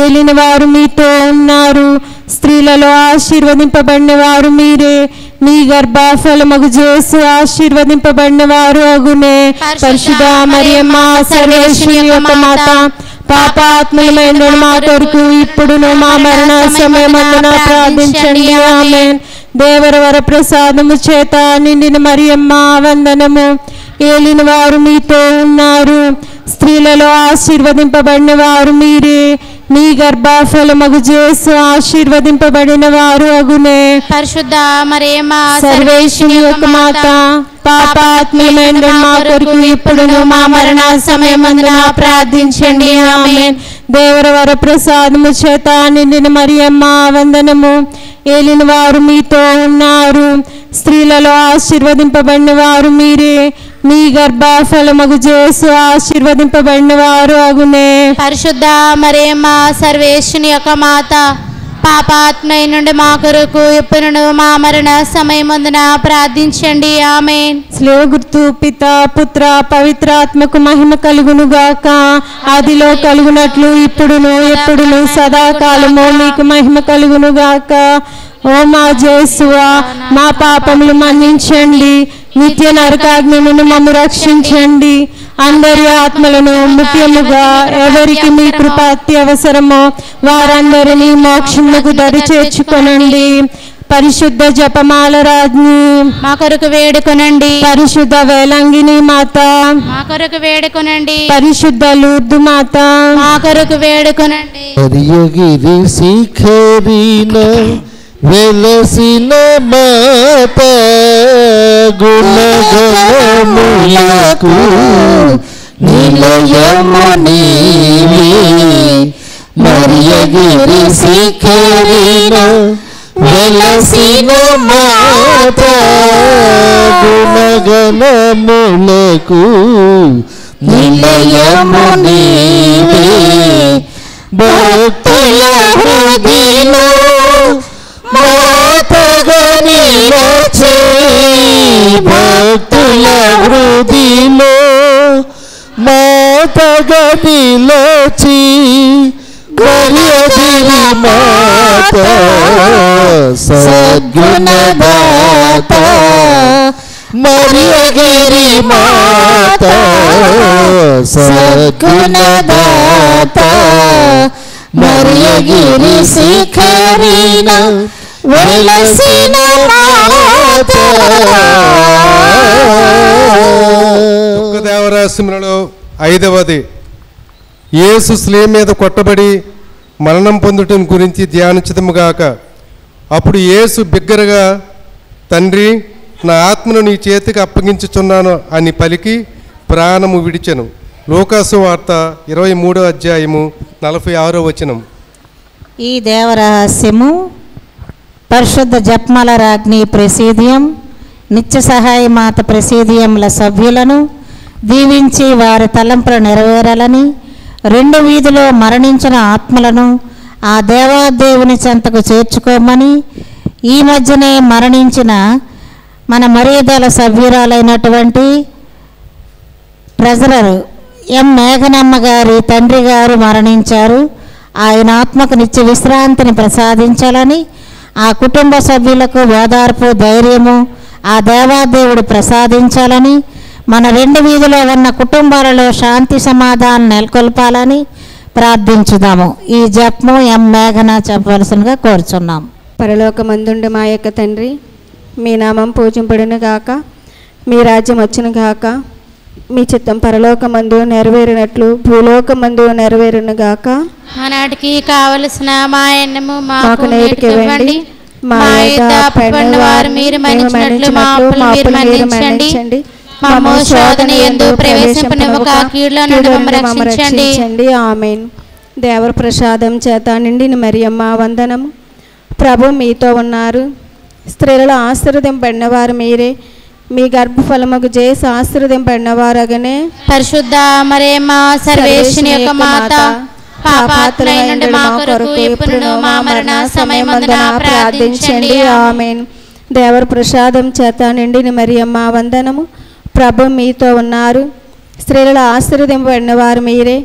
ఏలిన వారు మీతో ఉన్నారు, స్త్రీలలో ఆశీర్వదింపబడిన వారు మీరే. మీ గర్భఫలమగు యేసు ఆశీర్వదింపబడిన వారు అగునే. పరిశుద్ధ మరియమ్మ సర్వేశ్వరుని యొక్క మాత, పాపాత్ములమైన మా కొరకు ఇప్పుడును మా మరణ సమయమందున ప్రార్థించండి. ఆమేన్. దేవరవర ప్రసాదము చేత నిండిన మరియమ్మ వందనము. ఏలిన వారు మీతో ఉన్నారు, స్త్రీలలో ఆశీర్వదింపబడిన వారు మీరే. మీ గర్భఫలమగు యేసు ఆశీర్వదింపబడిన వారు అగునే. పరిశుద్ధ మరియమ్మ సర్వేశ్వరుని యొక్క మాత, పాపాత్ములమైన మా కొరకు ఇప్పుడును మా మరణ సమయమందున ప్రార్థించండి. ఆమేన్. దేవరవర ప్రసాదము చేత నిండిన మరియమ్మ వందనము. ఏలిన వారు మీతో ఉన్నారు, స్త్రీలలో ఆశీర్వదింపబడిన వారు మీరే. మీ గర్భఫలమగు యేసు ఆశీర్వదింపబడిన వారు అగునే. పరిశుద్ధ మరియమ్మ సర్వేశ్వరుని యొక్క మాత, పాపాత్ములైన మా కొరకు ఇప్పుడును మా మరణ సమయమందున ప్రార్థించండి. ఆమేన్. స్లేవ గుర్తు పిత పుత్ర పవిత్రాత్మకు మహిమ కలుగును గాక. ఆదిలో కలుగునట్లు ఇప్పుడును ఎప్పుడును సదాకాలము మీకు మహిమ కలుగును గాక. ఓ మా యేసువా, మా పాపములు మన్నించండి, నిత్య నరకాగ్ని నుండి మమ్ము రక్షించండి. అందరి ఆత్మలను, ముఖ్యముగా ఎవరికి మీ కృప అత్యవసరమో వారందరినీ మోక్షమునకు దరి చేర్చుకొనండి. పరిశుద్ధ జపమాల రాజ్ఞి మా కొరకు వేడుకొనండి. పరిశుద్ధ వేలంగిని మాత మా కొరకు వేడుకొనండి. పరిశుద్ధ లూర్దు మాత మా కొరకు వేడుకొనండి. హరియగిరి శిఖరిన వెలసిన మాత, గుణగణములకు నిలయము నీవే. మరియగిరి శిఖరిన వెలసిన మాత, గుణగణములకు నిలయము నీవే. భక్తుల హృదయలో మాతగా నిలచి, భక్తుల హృదయలో మాతగా నిలచి, మరియగిరి మాత సద్గుణదాత, మరియగిరి మాత సద్గుణదాత, మరియగిరి శిఖరిన వెలసిన మాత. దేవరాశిములలో 5వది యేసు స్లే మీద కొట్టబడి మరణం పొందటం గురించి ధ్యానించదముగాక. అప్పుడు యేసు బిగ్గరగా, తండ్రి, నా ఆత్మను నీ చేతికి అప్పగించుచున్నాను అని పలికి ప్రాణము విడిచెను. లూకాసు వార్త 23వ అధ్యాయము 46వ వచనం. ఈ దేవరహస్యము పరిశుద్ధ జపమాల రాజ్ఞి ప్రెసిడియం, నిత్య సహాయ మాత ప్రెసిడియంల సభ్యులను దీవించి వారి తలంపులు నెరవేరాలని, 2 వీధిలో మరణించిన ఆత్మలను ఆ దేవాదేవుని చెంతకు చేర్చుకోమని, ఈ మధ్యనే మరణించిన మన మర్యాదల సభ్యురాలైనటువంటి ట్రెజరర్ ఎం మేఘనమ్మ గారి తండ్రి గారు మరణించారు. ఆయన ఆత్మకు నిత్య విశ్రాంతిని ప్రసాదించాలని, ఆ కుటుంబ సభ్యులకు ఓదార్పు ధైర్యము ఆ దేవాదేవుడు ప్రసాదించాలని, మన రెండు వీధిలో ఉన్న కుటుంబాలలో శాంతి సమాధానం నెలకొల్పాలని ప్రార్థించుదాము. ఈ జపము ఎం మేఘన చెప్పవలసినగా కోరుచున్నాం. పరలోకమందుండు మా యొక్క తండ్రి, మీ నామం పూజింపడును గాక, మీ రాజ్యం వచ్చును గాక, మీ చిత్తం పరలోకమందు నెరవేరినట్లు భూలోకమందు నెరవేరును గాక. ఆనాటికి కావలసిన మా అన్నము మాకు నేటికి ఇవ్వండి, మా యొక్క అప్పుపడిన వారు మీరు మన్నించినట్లు మా అప్పులు మీరు మన్నించండి, మమ్ము శోధన యందు ప్రవేశింపనివ్వక కీడులో నుండి మమ్మల్ని రక్షించండి. ఆమేన్. దేవర ప్రసాదం చేత నిండిన మరియమ్మ వందనము. ప్రభు మీతో ఉన్నారు, స్త్రీలలో ఆశీర్వదింపబడినవారు మీరే, మీ గర్భఫలముకు జేసు ఆశీర్వదింపబడినవారగనే. పరిశుద్ధ మరియమ్మ సర్వేశ్వరుని యొక్క మాత, పాపాత్ములైన మా కొరకు ఇప్పుడును మా మరణ సమయమందున ప్రార్థించండి. ఆమేన్. దేవర ప్రసాదం చేత నిండిన మరియమ్మ వందనము. ప్రభు మీతో ఉన్నారు, స్త్రీలలో ఆశీర్వదింపబడినవారు మీరే,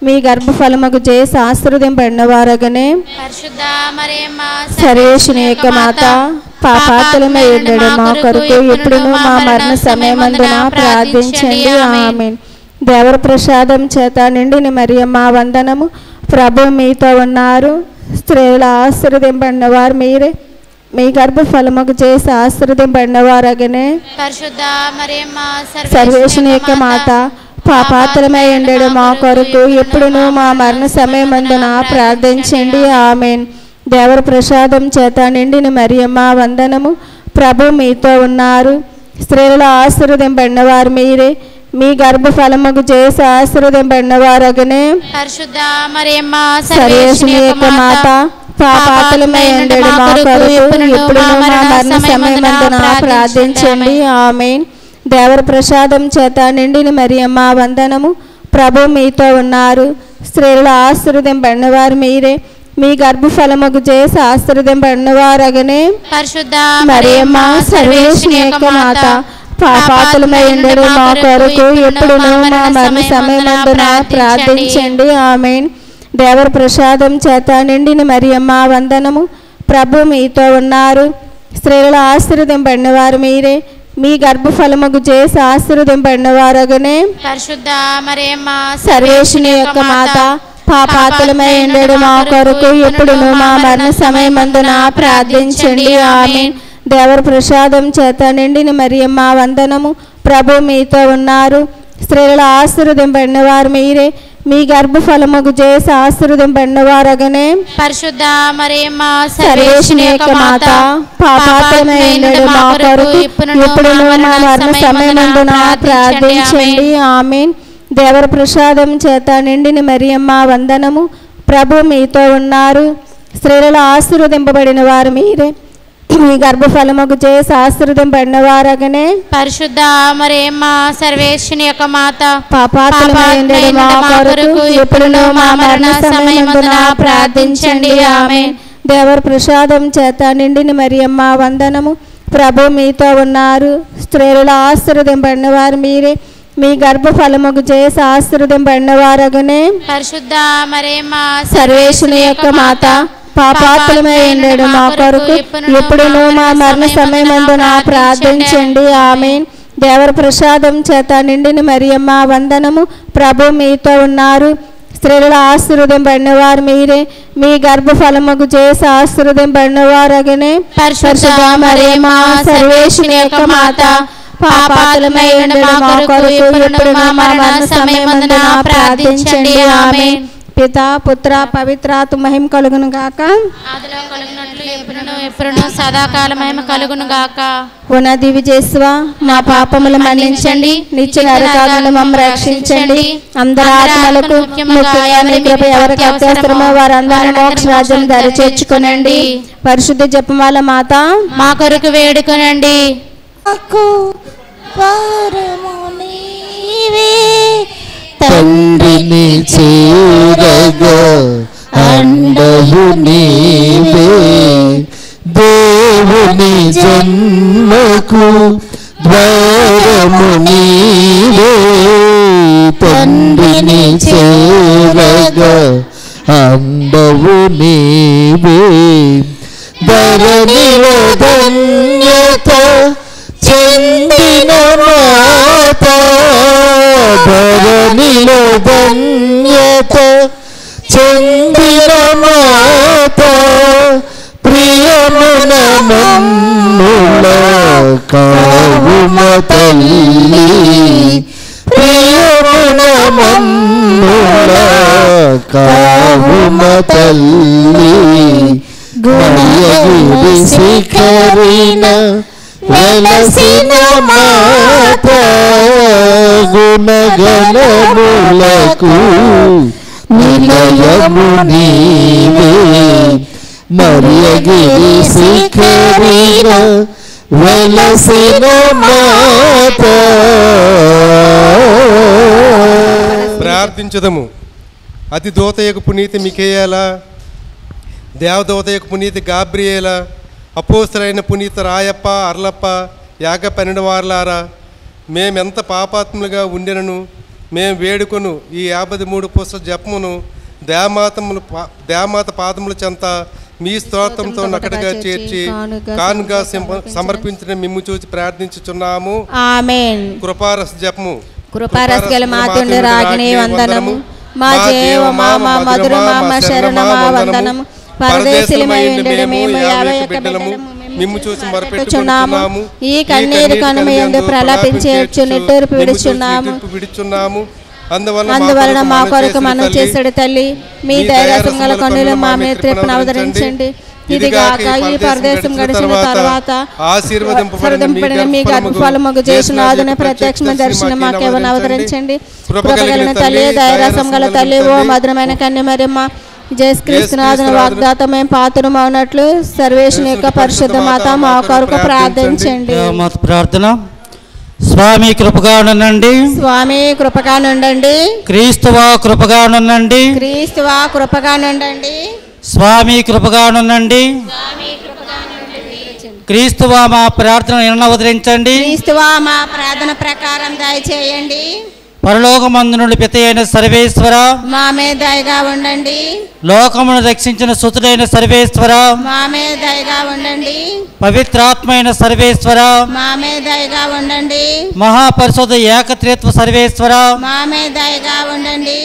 మీ గర్భఫలముకు జేసు ఆశీర్వదింపబడినవారగనే. పరిశుద్ధ మరియమ్మ సర్వేశ్వరుని యొక్క మాత, పాపాత్ములమై ఉండడు మా కొరకు ఇప్పుడును మా మరణ సమయమందున ప్రార్థించండి. ఆమేన్. దేవర ప్రసాదం చేత నిండిన మరియమ్మ వందనము. ప్రభు మీతో ఉన్నారు, స్త్రీలలో ఆశీర్వదింపబడినవారు మీరే, మీ గర్భఫలముకు జేసు ఆశీర్వదింపబడినవారగనే. పరిశుద్ధ మరియమ్మ సర్వేశ్వరుని యొక్క మాత, పాపాత్ములమై ఉండడు మా కొరకు ఇప్పుడును మా మరణ సమయమందున ప్రార్థించండి. ఆమేన్. దేవర ప్రసాదం చేత నిండిన మరియమ్మ వందనము. ప్రభు మీతో ఉన్నారు, స్త్రీలలో ఆశీర్వదింపబడినవారు మీరే, మీ గర్భఫలముకు జేసు ఆశీర్వదింపబడినవారగనే. పరిశుద్ధ మరియమ్మ సర్వేశ్వరుని యొక్క మాత, పాపాత్ములమై ఉండడు మా కొరకు ఇప్పుడును మా మరణ సమయమందున ప్రార్థించండి. ఆమేన్. దేవర ప్రసాదం చేత నిండిన మరియమ్మ వందనము. ప్రభు మీతో ఉన్నారు, స్త్రీలలో ఆశీర్వదింపబడినవారు మీరే, మీ గర్భఫలముకు జేసు ఆశీర్వదింపబడినవారగనే. పరిశుద్ధ మరియమ్మ సర్వేశ్వరుని యొక్క మాత, పాపాత్ములమై ఉండడు మా కొరకు ఇప్పుడును మా మరణ సమయమందున ప్రార్థించండి. ఆమేన్. దేవర ప్రసాదం చేత నిండిన మరియమ్మ వందనము. ప్రభు మీతో ఉన్నారు, స్త్రీలలో ఆశీర్వదింపబడినవారు మీరే, మీ గర్భఫలముకు జేసు ఆశీర్వదింపబడినవారగనే. పరిశుద్ధ మరియమ్మ సర్వేశ్వరుని యొక్క మాత, పాపాత్ములమై ఉండడు మా కొరకు ఇప్పుడును మా మరణ సమయమందున ప్రార్థించండి. ఆమేన్. దేవర ప్రసాదం చేత నిండిన మరియమ్మ వందనము. ప్రభు మీతో ఉన్నారు, స్త్రీలలో ఆశీర్వదింపబడినవారు మీరే, మీ గర్భఫలముకు జేసు ఆశీర్వదింపబడినవారగనే. పరిశుద్ధ మరియమ్మ సర్వేశ్వరుని యొక్క మాత, పాపాత్ములమై ఉండడు మా కొరకు ఇప్పుడును మా మరణ సమయమందున ప్రార్థించండి. ఆమేన్. దేవర ప్రసాదం చేత నిండిన మరియమ్మ వందనము. ప్రభు మీతో ఉన్నారు, స్త్రీలలో ఆశీర్వదింపబడిన వారు మీరే, మీ గర్భఫలముకు జేసు ఆశీర్వదింపబడినవారగనే. పరిశుద్ధ మరియమ్మ సర్వేశ్వరుని యొక్క మాత, పాపాత్ములమై ఉండడు మా కొరకు ఇప్పుడును మా మరణ సమయమందున ప్రార్థించండి. ఆమేన్. దేవర ప్రసాదం చేత నిండిన మరియమ్మ వందనము. ప్రభు మీతో ఉన్నారు, స్త్రీలలో ఆశీర్వదింపబడిన వారు మీరే, మీ గర్భఫలముకు జేసు ఆశీర్వదింపబడినవారగనే. పరిశుద్ధ మరియమ్మ సర్వేశ్వరుని యొక్క మాత, పాపాత్ములమై ఉండడు మా కొరకు ఇప్పుడును మా మరణ సమయమందున ప్రార్థించండి. ఆమేన్. దేవర ప్రసాదం చేత నిండిన మరియమ్మ వందనము. ప్రభు మీతో ఉన్నారు, స్త్రీలలో ఆశీర్వదింపబడిన వారు మీరే, మీ గర్భఫలముకు జేసు ఆశీర్వదింపబడినవారగనే. పరిశుద్ధ మరియమ్మ సర్వేశ్వరుని యొక్క మాత, పాపాత్ములమై ఉండడు మా కొరకు ఇప్పుడును మా మరణ సమయమందున ప్రార్థించండి. ఆమేన్. పితా పుత్ర పవిత్రాత్మ మహిమ కలుగును గాక. ఆదిలో కలుగునట్లు ఎప్పుడును సదాకాల మహిమ కలుగును గాక. ఉన్నది విజేశ్వ, మా పాపములు మన్నించండి, నిత్య నరకాలను మమ్మల్ని రక్షించండి. అందరి ఆత్మలకు ముఖ్యంగా నీ కృప ఎవరికి అత్యవసరమో వారందరినీ మోక్ష రాజ్యం దరి చేర్చుకొనండి. పరిశుద్ధ జపమాల మాత, మా కొరకు వేడుకొనండి. తండ్రిని చేరగా అండయు నీవే, దేవుని జన్మకు ద్వారము నీవే. తండ్రిని చేరగా అండవు నీవే. ధరణిలో ధన్యత చెందిన మాత, ధరణిలో ధన్యత చెందిన మాత, ప్రియమున మమ్ముల కావుమ తల్లి, ప్రియమున మమ్ముల కావుమ తల్లి. గుణగిరి శిఖరిన వెలసిన మాత, గుణగణములకు నిలయము నీవే. మరియగిరి శిఖరిన వెలసిన మాత. ప్రార్థించదము. అతి దూతయకు పునీతి మిఖేయాల, దేవదూతయకు పునీతి గాబ్రియేల, అపోస్తలైన పునీత రాయప్ప, అర్లప్ప, యాగ 12 వారలారా, మేమెంత పాపాత్ములుగా ఉండినను మేము వేడుకొను ఈ 53 పుస్తక జపమును దేవమాత పాదముల చెంత మీ స్తోత్రంతో నకటగా చేర్చి కానుగా సమర్పించిన మిమ్ము చూసి ప్రార్థించుచున్నాము. ఆమేన్. కృపారస జపము. కృపారస గల మాతుండి రాగిని వందనము, మా జీవ మా మధుర మా శరణమా వందనము. పరదేశులమై ఉండెడు మేము 51 బిడ్డలము మిమ్ము చూసి మొరపెట్టుచున్నాము. ఈ కన్నీరు కనుమయందు ప్రలాపించేచ్చు నిట్టూర్పు విడుచున్నాము. అందువలన మా కొరకు మనం చేసాడు తల్లి, మీ దయాసంగల కన్నులు మా మీద త్రిప్పును అవతరించండి. ఇదిగాక ఈ పరదేశం గడిచిన తర్వాత ఆశీర్వదింపబడిన మీ గర్భఫలముగు చేసినాదున ప్రత్యక్షమైన దర్శనం మాకేమని అవతరించండి. కృపగలిగిన తల్లి, దయారసం గల తల్లి, ఓ మధురమైన కన్యమరియమ్మ, జయశ్రీకృష్ణనాథుని వాగ్దాతమే పాత్రము అవునట్లు సర్వేశ్వరుని యొక్క పరిశుద్ధ మాత మా కొరకు ప్రార్థించండి. ప్రార్థన. స్వామి కృపగా నుండండి, స్వామి కృపగా నుండండి, క్రీస్తువా కృపగా నుండండి, క్రీస్తువా కృపగా నుండండి, స్వామి కృపగా నుండండి, క్రీస్తువా మా ప్రార్థన అవతరించండి, క్రీస్తువా మా ప్రార్థన ప్రకారం దయచేయండి. పరలోకమందు నుండి పితయైన సర్వేశ్వర మా మీద దయగా ఉండండి. లోకమును రక్షించిన సుతుడైన సర్వేశ్వర మా మీద దయగా ఉండండి. పవిత్రాత్మైన సర్వేశ్వర మా మీద దయగా ఉండండి. మహాపరిశుద్ధ ఏకత్రిత్వ సర్వేశ్వర మా మీద దయగా ఉండండి.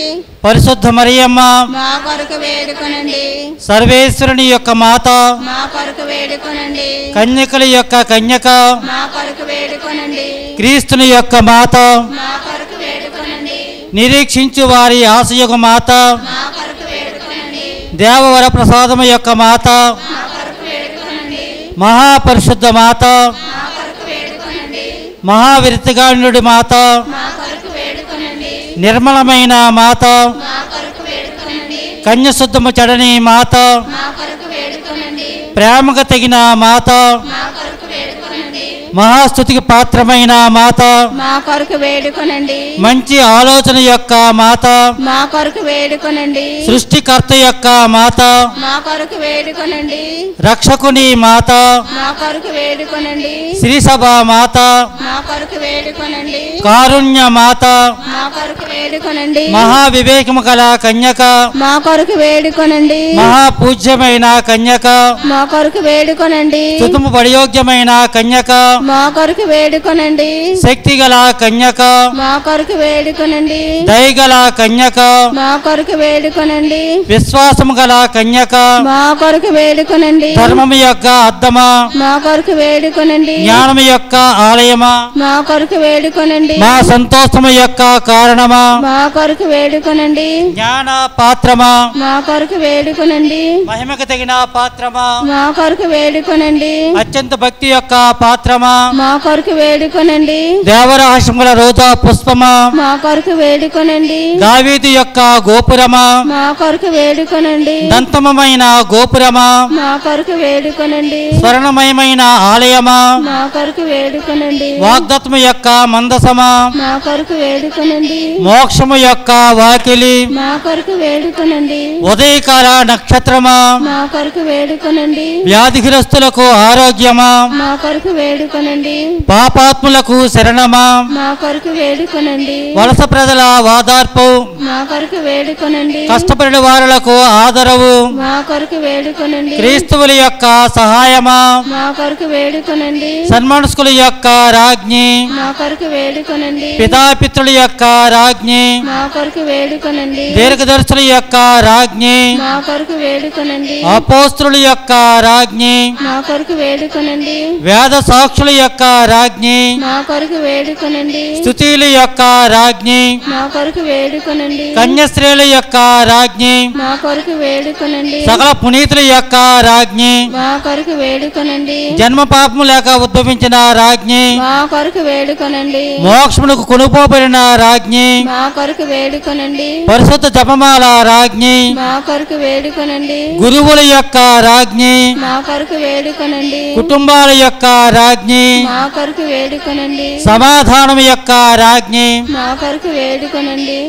పరిశుద్ధ మరియమ్మ మా కొరకు వేడుకొనండి. సర్వేశ్వరుని యొక్క మాత మా కొరకు వేడుకొనండి. కన్యకల యొక్క కన్యక మా కొరకు వేడుకొనండి. క్రీస్తుని యొక్క మాత మా కొరకు వేడుకొనండి. నిరీక్షించు వారి ఆశయొక మాత మా కొరకు వేడుకొనండి. దేవవర ప్రసాదము యొక్క మాత మా కొరకు వేడుకొనండి. మహాపరిశుద్ధ మాత మా కొరకు వేడుకొనండి. మహావిరతిగానుడి మాత మా కొరకు వేడుకొనండి. నిర్మలమైన మాత మా కొరకు వేడుకొనండి. కన్యశుద్ధము చెడని మాత మా కొరకు వేడుకొనండి. ప్రేమకు తగిన మాత మా కొరకు వేడుకొనండి. మహాస్తుతికి పాత్రమైన మాత మా కొరకు వేడుకొనండి. మంచి ఆలోచన యొక్క మాత మా కొరకు వేడుకొనండి. సృష్టికర్త యొక్క మాత మా కొరకు వేడుకొనండి. రక్షకుని మాత మా కొరకు వేడుకొనండి. శ్రీసభ మాత మా కొరకు వేడుకొనండి. కారుణ్య మాత మా కొరకు వేడుకొనండి. మహావివేకము గల కన్యక మా కొరకు వేడుకొనండి. మహాపూజ్యమైన కన్యక మా కొరకు వేడుకొనండి. స్తుతము పడియోగ్యమైన కన్యక మా కొరకు వేడుకొనండి. శక్తి గల కన్యక మా కొరకు వేడుకొనండి. దయగల కన్యక మా కొరకు వేడుకొనండి. విశ్వాసము గల కన్యక మా కొరకు వేడుకొనండి. ధర్మము యొక్క అద్దమా మా కొరకు వేడుకొనండి. జ్ఞానము యొక్క ఆలయమా మా కొరకు వేడుకొనండి. మా సంతోషము యొక్క కారణమా మా కొరకు వేడుకొనండి. జ్ఞాన పాత్రమా మా కొరకు వేడుకొనండి. మహిమకు తగిన పాత్రమా మా కొరకు వేడుకొనండి. అత్యంత భక్తి యొక్క పాత్రమా మా కొరకు వేడుకొనండి. దేవరహస్యముల రోజా పుష్పమా మా కొరకు వేడుకొనండి. దావీదు యొక్క గోపురమా మా కొరకు వేడుకొనండి. దంతమమైన గోపురమా మా కొరకు వేడుకొనండి. స్వర్ణమయమైన ఆలయమా మా కొరకు వేడుకొనండి. వాగ్దత్ము యొక్క మందసమా మా కొరకు వేడుకొనండి. మోక్షము యొక్క వాకిలి మా కొరకు వేడుకొనండి. ఉదయకాల నక్షత్రమా మా కొరకు వేడుకొనండి. వ్యాధిగ్రస్తులకు ఆరోగ్యమా మా కొరకు వేడుకొనండి. వేడుకొనండి. పాపాత్ములకు శరణమా, మా కొరకు వేడుకొనండి. వలస ప్రజల వాదార్పు, మా కొరకు వేడుకొనండి. కష్టపడిన వారులకు ఆదరవు, మా కొరకు వేడుకొనండి. క్రీస్తువుల యొక్క సహాయమా, మా కొరకు వేడుకొనండి. సన్మనస్కుల యొక్క రాజ్ఞి, మా కొరకు వేడుకొనండి. పితాపిత్రుల యొక్క రాజ్ఞి, మా కొరకు వేడుకొనండి. దీర్ఘదర్శుల యొక్క రాజ్ఞి, మా కొరకు వేడుకొనండి. అపోస్తుల యొక్క రాజ్ఞి, మా కొరకు వేడుకొనండి. వేద సాక్షుల యొక్క రాజ్ఞి, మా కొరకు వేడుకొనండి. స్తుతిల యొక్క రాజ్ఞి, మా కొరకు వేడుకొనండి. కన్యస్త్రీల యొక్క రాజ్ఞి, మా కొరకు వేడుకొనండి. సకల పునీతుల యొక్క రాజ్ఞి, మా కొరకు వేడుకొనండి. జన్మ పాపము లేక ఉద్భవించిన రాజ్ఞి, మా కొరకు వేడుకొనండి. మోక్షమునకు కొనుపోబడిన రాజ్ఞి, మా కొరకు వేడుకొనండి. పరిశుద్ధ జపమాల రాజ్ఞి, మా కొరకు వేడుకొనండి. గురువుల యొక్క రాజ్ఞి, మా కొరకు వేడుకొనండి. కుటుంబాల యొక్క రాజ్ఞి, మా కొరకు వేడుకొనండి. సమాధానం యొక్క రాజ్ఞి, మా కొరకు వేడుకొనండి.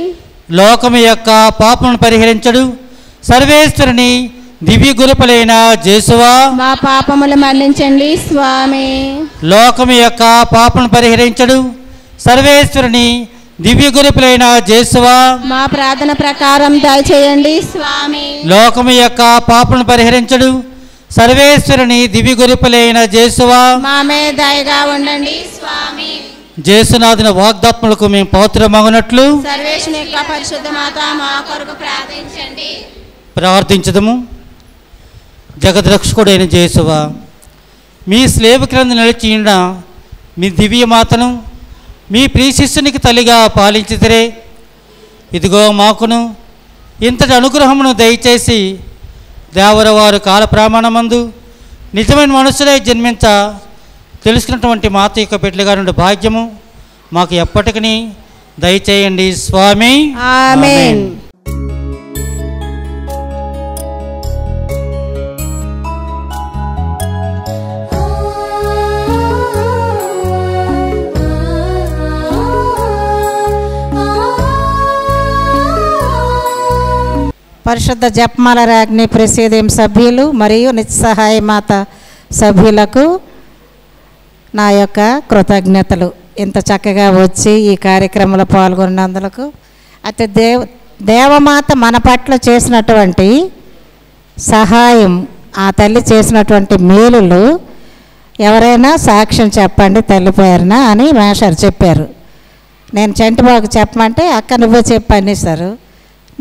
లోకము యొక్క పాపమును పరిహరించడు సర్వేశ్వరుని దివ్య గురుపులైన జేసువా, మా పాపములు మన్నించండి స్వామి. లోకము యొక్క పాపమును పరిహరించడు సర్వేశ్వరుని దివ్య గురుపులైన జేసువా, మా ప్రార్థన ప్రకారం దయచేయండి స్వామి. లోకము యొక్క పాపమును పరిహరించడు సర్వేశ్వరుని దివ్య గురుపులైన జేసువా, మా మీద దయగా ఉండండి స్వామి. జేసునాథుని వాగ్దాత్ములకు మేము పాత్రమగునట్లు సర్వేశ్వరుని యొక్క పరిశుద్ధ మాత మా కొరకు ప్రార్థించండి. ప్రార్థించదము. జగద్రక్షకుడైన జేసువా, మీ స్లేవ క్రింద నిలిచిన మీ దివ్యమాతను మీ ప్రియశిష్యునికి తల్లిగా పాలించితిరే. ఇదిగో మాకును ఇంతటి అనుగ్రహమును దయచేసి దేవరవారు కాల ప్రమాణమందు నిజమైన మనుషులై జన్మించ తెలుసుకున్నటువంటి మాత యొక్క బిడ్డలుగా నుండి భాగ్యము మాకు ఎప్పటికీ దయచేయండి స్వామి. ఆమేన్. పరిశుద్ధ జపమాల రాజ్ఞి ప్రెసిడియం సభ్యులు మరియు నిత్యసహాయ మాత సభ్యులకు నా యొక్క కృతజ్ఞతలు. ఇంత చక్కగా వచ్చి ఈ కార్యక్రమంలో పాల్గొన్నందుకు. అయితే దేవమాత మన పట్ల చేసినటువంటి సహాయం, ఆ తల్లి చేసినటువంటి మేలులు ఎవరైనా సాక్ష్యం చెప్పండి తల్లి పేరున అని మేషారు చెప్పారు. నేను చంటిబాబుకి చెప్పమంటే అక్క నువ్వే చెప్పని సారు.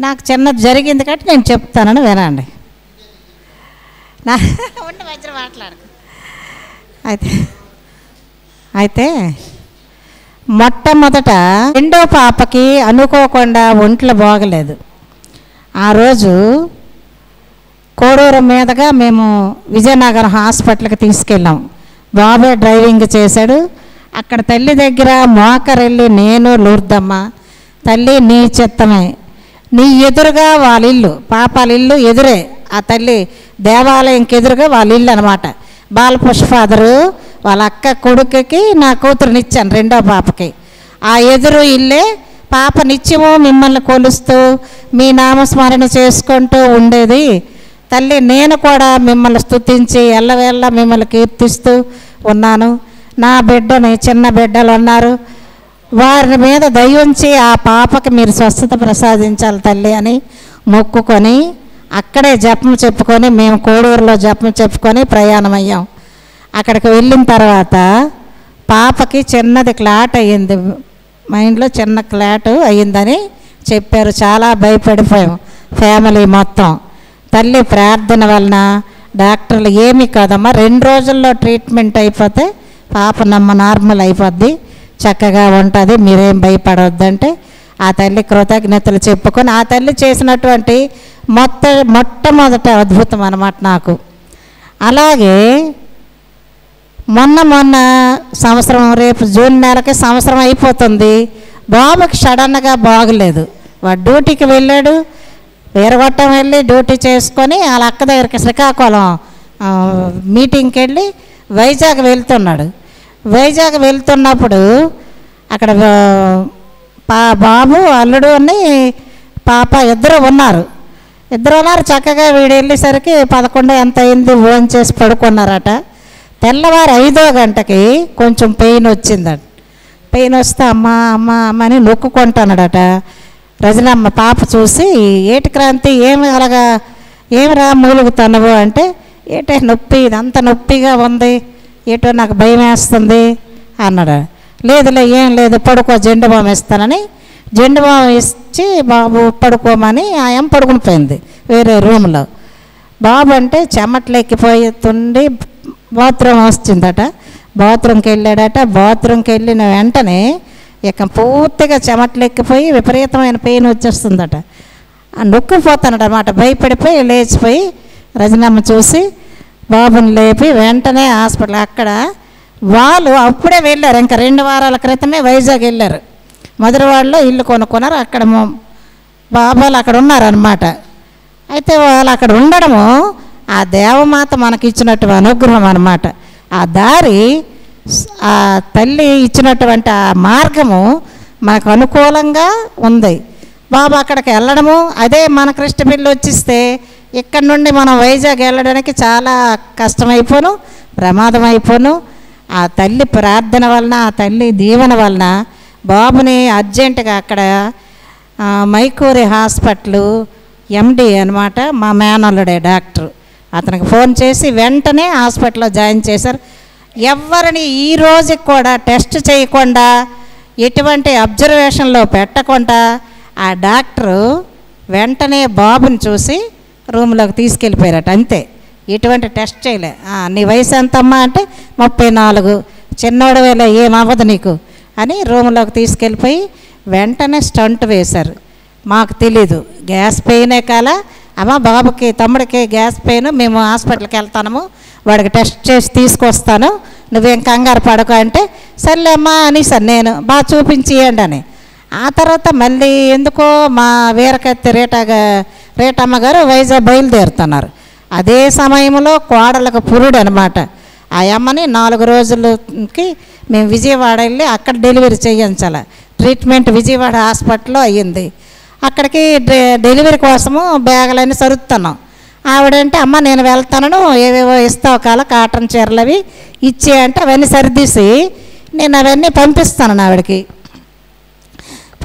నాకు చిన్నది జరిగింది కాబట్టి నేను చెప్తానని వినండి. నా ఉండి మధ్యలో మాట్లాడు. అయితే మొట్టమొదట రెండో పాపకి అనుకోకుండా ఒంట్లో బాగలేదు. ఆ రోజు కోడూరు మీదుగా మేము విజయనగరం హాస్పిటల్కి తీసుకెళ్ళాం. బాబే డ్రైవింగ్ చేశాడు. అక్కడ తల్లి దగ్గర మోకరెళ్ళి నేను లూర్దమ్మ తల్లి నీ చిత్తమే, నీ ఎదురుగా వాళ్ళ ఇల్లు, పాపాల ఇల్లు ఎదురే, ఆ తల్లి దేవాలయంకి ఎదురుగా వాళ్ళ ఇల్లు అనమాట. బాలపుష్పాదరు వాళ్ళ అక్క కొడుకుకి నా కూతురునిచ్చాను రెండో పాపకి. ఆ ఎదురు ఇల్లే పాప నిత్యము మిమ్మల్ని కొలుస్తూ మీ నామస్మరణ చేసుకుంటూ ఉండేది. తల్లి నేను కూడా మిమ్మల్ని స్తుతించి ఎల్లవేళ్ళ మిమ్మల్ని కీర్తిస్తూ ఉన్నాను. నా బిడ్డని చిన్న బిడ్డలు ఉన్నారు, వారి మీద దయ ఉంచి ఆ పాపకి మీరు స్వస్థత ప్రసాదించాలి తల్లి అని మొక్కుకొని అక్కడే జపం చెప్పుకొని మేము కోడూరులో జపం చెప్పుకొని ప్రయాణం అయ్యాం. అక్కడికి వెళ్ళిన తర్వాత పాపకి చిన్నది క్లాట్ అయ్యింది, మైండ్లో చిన్న క్లాట్ అయ్యిందని చెప్పారు. చాలా భయపడిపోయాం ఫ్యామిలీ మొత్తం. తల్లి ప్రార్థన వలన డాక్టర్లు ఏమీ కాదమ్మా 2 రోజుల్లో ట్రీట్మెంట్ అయిపోతే పాప నార్మల్ అయిపోద్ది, చక్కగా ఉంటుంది, మీరేం భయపడవద్దంటే ఆ తల్లి కృతజ్ఞతలు చెప్పుకొని ఆ తల్లి చేసినటువంటి మొట్టమొదట అద్భుతం అన్నమాట నాకు. అలాగే మొన్న సంవత్సరం, రేపు జూన్ నెలకి సంవత్సరం అయిపోతుంది. బాబుకి సడన్గా బాగలేదు. వాడు డ్యూటీకి వెళ్ళాడు, వీరగొట్టం వెళ్ళి డ్యూటీ చేసుకొని వాళ్ళ అక్క దగ్గరికి శ్రీకాకుళం మీటింగ్కి వెళ్ళి వైజాగ్ వెళ్తున్నాడు. వైజాగ్ వెళ్తున్నప్పుడు అక్కడ బాబు అల్లుడు అని పాప ఇద్దరు ఉన్నారు. చక్కగా వీడు వెళ్ళేసరికి 11 ఎంత అయింది, భోజనం చేసి పడుకున్నారట. తెల్లవారు 5వ గంటకి కొంచెం పెయిన్ వచ్చిందట. పెయిన్ వస్తే అమ్మ అమ్మ అమ్మ అని నొక్కుకుంటున్నాడట. రజనమ్మ పాప చూసి, ఏటి క్రాంతి ఏమి అలాగా ఏమిరా మూలుగుతున్నావు అంటే, ఏటే నొప్పి, ఇదంత నొప్పిగా ఉంది, ఏటో నాకు భయం వేస్తుంది అన్నాడు. లేదులే ఏం లేదు, పడుకో, జెండు బామ్ ఇస్తానని జెండు బామ్ ఇచ్చి బాబు పడుకోమని ఆయన పడుకుని పోయింది వేరే రూమ్లో. బాబు అంటే చెమట్లు ఎక్కిపోతుండి బాత్రూమ్ వచ్చిందట. బాత్రూమ్కి వెళ్ళాడట. బాత్రూమ్కి వెళ్ళిన వెంటనే ఇక పూర్తిగా చెమట్లు ఎక్కిపోయి విపరీతమైన పెయిన్ వచ్చేస్తుందట. నొక్కిపోతానట అన్నమాట. భయపడిపోయి లేచిపోయి రజనమ్మ చూసి బాబుని లేపి వెంటనే హాస్పిటల్. అక్కడ వాళ్ళు అప్పుడే వెళ్ళారు, ఇంకా 2 వారాల క్రితమే వైజాగ్ వెళ్ళారు. మధురవాడలో ఇల్లు కొనుక్కున్నారు. అక్కడ బాబాలు అక్కడ ఉన్నారనమాట. అయితే వాళ్ళు అక్కడ ఉండడము ఆ దేవమాత మనకి ఇచ్చినట్టు అనుగ్రహం అన్నమాట. ఆ దారి, ఆ తల్లి ఇచ్చినటువంటి ఆ మార్గము మనకు అనుకూలంగా ఉంది. బాబు అక్కడికి వెళ్ళడము, అదే మన కృష్ణపిల్లి వచ్చిస్తే ఇక్కడ నుండి మనం వైజాగ్ వెళ్ళడానికి చాలా కష్టమైపోను, ప్రమాదం అయిపోను. ఆ తల్లి ప్రార్థన వలన, ఆ తల్లి దీవెన వలన బాబుని అర్జెంటుగా అక్కడ మైకూరి హాస్పిటల్ ఎండి అనమాట, మా మేనల్లుడే డాక్టర్, అతనికి ఫోన్ చేసి వెంటనే హాస్పిటల్లో జాయిన్ చేశారు. ఎవరిని ఈ రోజుకి కూడా టెస్ట్ చేయకుండా, ఎటువంటి అబ్జర్వేషన్లో పెట్టకుండా ఆ డాక్టరు వెంటనే బాబుని చూసి రూమ్లోకి తీసుకెళ్ళిపోయారట. అంతే, ఎటువంటి టెస్ట్ చేయలే. నీ వయసు ఎంతమ్మా అంటే 34, చిన్నోడు వేళ ఏమవ్వదు నీకు అని రూమ్లోకి తీసుకెళ్ళిపోయి వెంటనే స్టంట్ వేశారు. మాకు తెలీదు, గ్యాస్ పెయినే కాల, అమ్మ బాబుకి తమ్ముడికి గ్యాస్ పెయిన్, మేము హాస్పిటల్కి వెళ్తాము, వాడికి టెస్ట్ చేసి తీసుకొస్తాను, నువ్వేం కంగారు పడకు అంటే సర్లేమ్మా అనేసాను నేను, బాగా చూపించేయండి అని. ఆ తర్వాత మళ్ళీ ఎందుకో మా వీరకత్తి రేటమ్మ గారు వైజాగ్ బయలుదేరుతున్నారు. అదే సమయంలో కోడలకు పురుడు అనమాట. ఆ అమ్మని 4 రోజులకి మేము విజయవాడ వెళ్ళి అక్కడ డెలివరీ చేయించాలి. ట్రీట్మెంట్ విజయవాడ హాస్పిటల్లో అయ్యింది. అక్కడికి డెలివరీ కోసము బ్యాగులన్నీ సరుతున్నాం. ఆవిడంటే అమ్మ నేను వెళ్తాను, ఏవేవో ఇస్తావు కాల కాటన్ చీరలు అవి ఇచ్చే అంటే అవన్నీ సరిదీసి నేను అవన్నీ పంపిస్తాను ఆవిడకి.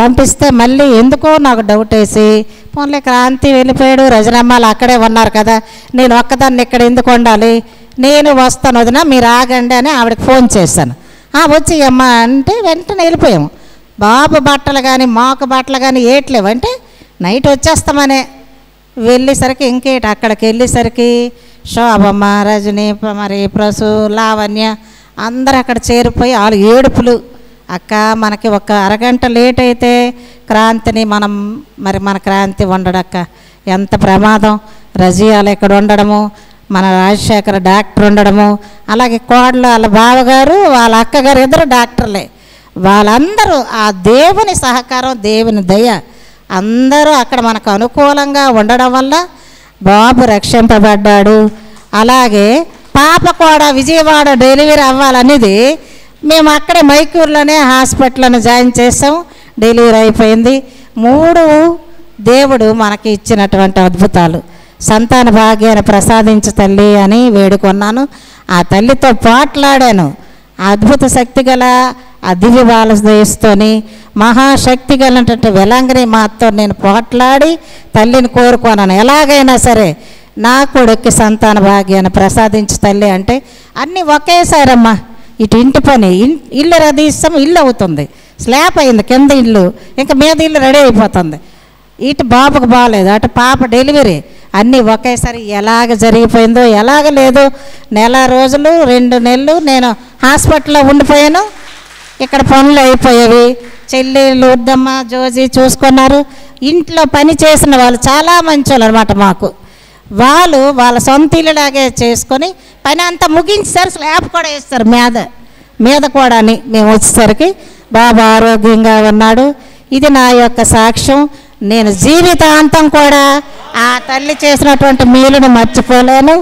పంపిస్తే మళ్ళీ ఎందుకో నాకు డౌట్ వేసి, పోన్లే క్రాంతి వెళ్ళిపోయాడు, రజనమ్మాలు అక్కడే ఉన్నారు కదా, నేను ఒక్కదాన్ని ఇక్కడ ఎందుకు ఉండాలి, నేను వస్తాను వదిన మీరు ఆగండి అని ఆవిడకి ఫోన్ చేశాను. వచ్చి అమ్మ అంటే వెంటనే వెళ్ళిపోయాము. బాబు బట్టలు కానీ మాకు బట్టలు కానీ ఏట్లేవు అంటే నైట్ వచ్చేస్తామనే వెళ్ళేసరికి ఇంకేటి అక్కడికి వెళ్ళేసరికి శోభమ్మ, రజని, మరి ప్రసు, లావణ్య అందరూ అక్కడ చేరిపోయి వాళ్ళు ఏడుపులు. అక్క మనకి ఒక అరగంట లేట్ అయితే క్రాంతిని మన క్రాంతి ఉండడక్క, ఎంత ప్రమాదం. రజియాలు ఇక్కడ ఉండడము, మన రాజశేఖర డాక్టర్ ఉండడము, అలాగే కోడలు వాళ్ళ బావగారు వాళ్ళ అక్కగారు ఇద్దరు డాక్టర్లే. వాళ్ళందరూ ఆ దేవుని సహకారం, దేవుని దయ అందరూ అక్కడ మనకు అనుకూలంగా ఉండడం వల్ల బాబు రక్షింపబడ్డాడు. అలాగే పాప కూడా విజయవాడ డెలివరీ అవ్వాలనేది మేము అక్కడే మైకూరులోనే హాస్పిటల్లోనే జాయిన్ చేసాం. డెలివరీ అయిపోయింది. 3 దేవుడు మనకి ఇచ్చినటువంటి అద్భుతాలు. సంతాన భాగ్యాన్ని ప్రసాదించు తల్లి అని వేడుకున్నాను. ఆ తల్లితో పోట్లాడాను. అద్భుత శక్తి గల ఆ దివ్య బాలదేస్తోని మహాశక్తి గలటువంటి వెలంగిని మాతో నేను పోట్లాడి తల్లిని కోరుకున్నాను. ఎలాగైనా సరే నా కొడుక్కి సంతాన భాగ్యాన్ని ప్రసాదించు తల్లి అంటే అన్నీ ఒకేసారమ్మా. ఇటు ఇంటి పని, ఇల్లు రదీస్తాం, ఇల్లు అవుతుంది, స్లాబ్ అయింది కింద ఇల్లు, ఇంకా మీద ఇల్లు రెడీ అయిపోతుంది. ఇటు బాబుకు బాగాలేదు, అటు పాప డెలివరీ, అన్నీ ఒకేసారి ఎలాగ జరిగిపోయిందో ఎలాగ లేదు. 1 రోజులు 2 నెలలు నేను హాస్పిటల్లో ఉండిపోయాను. ఇక్కడ పనులు అయిపోయేవి. చెల్లెళ్ళు వద్దమ్మ జోజీ చూసుకున్నారు. ఇంట్లో పని చేసిన వాళ్ళు చాలా మంచోళ్ళు అనమాట మాకు. వాళ్ళు వాళ్ళ సొంత ఇల్లులాగే చేసుకొని పని అంతా ముగించారు. స్లాబ్ కూడా వేస్తారు మీద కూడా అని. మేము వచ్చేసరికి బాబా ఆరోగ్యంగా ఉన్నాడు. ఇది నా యొక్క సాక్ష్యం. నేను జీవితాంతం కూడా ఆ తల్లి చేసినటువంటి మేలును మర్చిపోలేను.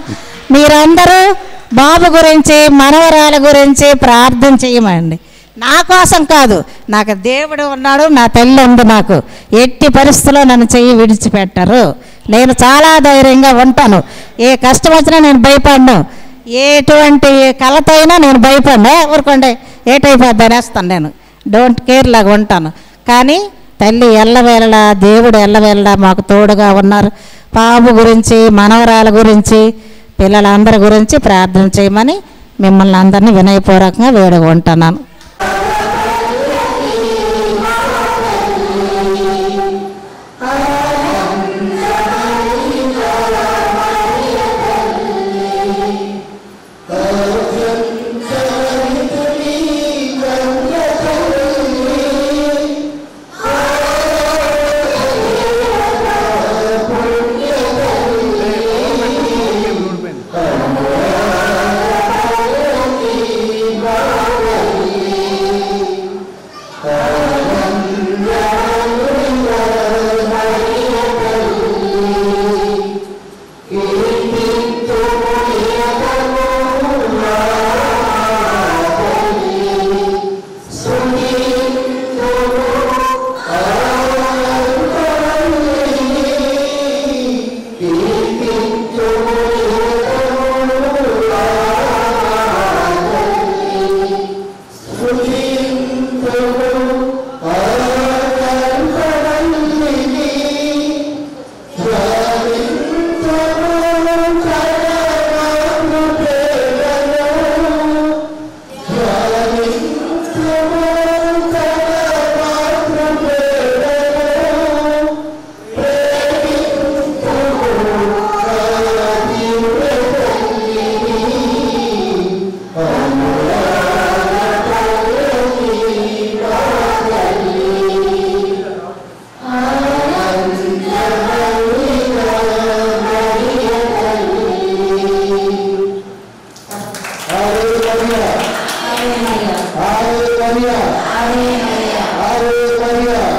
మీరందరూ బాబు గురించి, మనవరాల గురించి ప్రార్థన చేయమండి. నా కోసం కాదు, నాకు దేవుడు ఉన్నాడు, నా తల్లి ఉంది, నాకు ఎట్టి పరిస్థితుల్లో నన్ను చెయ్యి విడిచిపెట్టరు. నేను చాలా ధైర్యంగా ఉంటాను. ఏ కష్టం వచ్చినా నేను భయపడను. ఎటువంటి కళతో అయినా నేను భయపడినా ఊరుకోండి ఏటైపోద్ది అనేస్తాను, నేను డోంట్ కేర్ లాగా ఉంటాను. కానీ తల్లి ఎల్లవేళలా దేవుడు ఎల్లవేళలా మాకు తోడుగా ఉన్నారు. బాబు గురించి, మనవరాల గురించి, పిల్లలందరి గురించి ప్రార్థన చేయమని మిమ్మల్ని అందరినీ వినయపూర్వకంగా వేడుకుంటున్నాను. Hallelujah.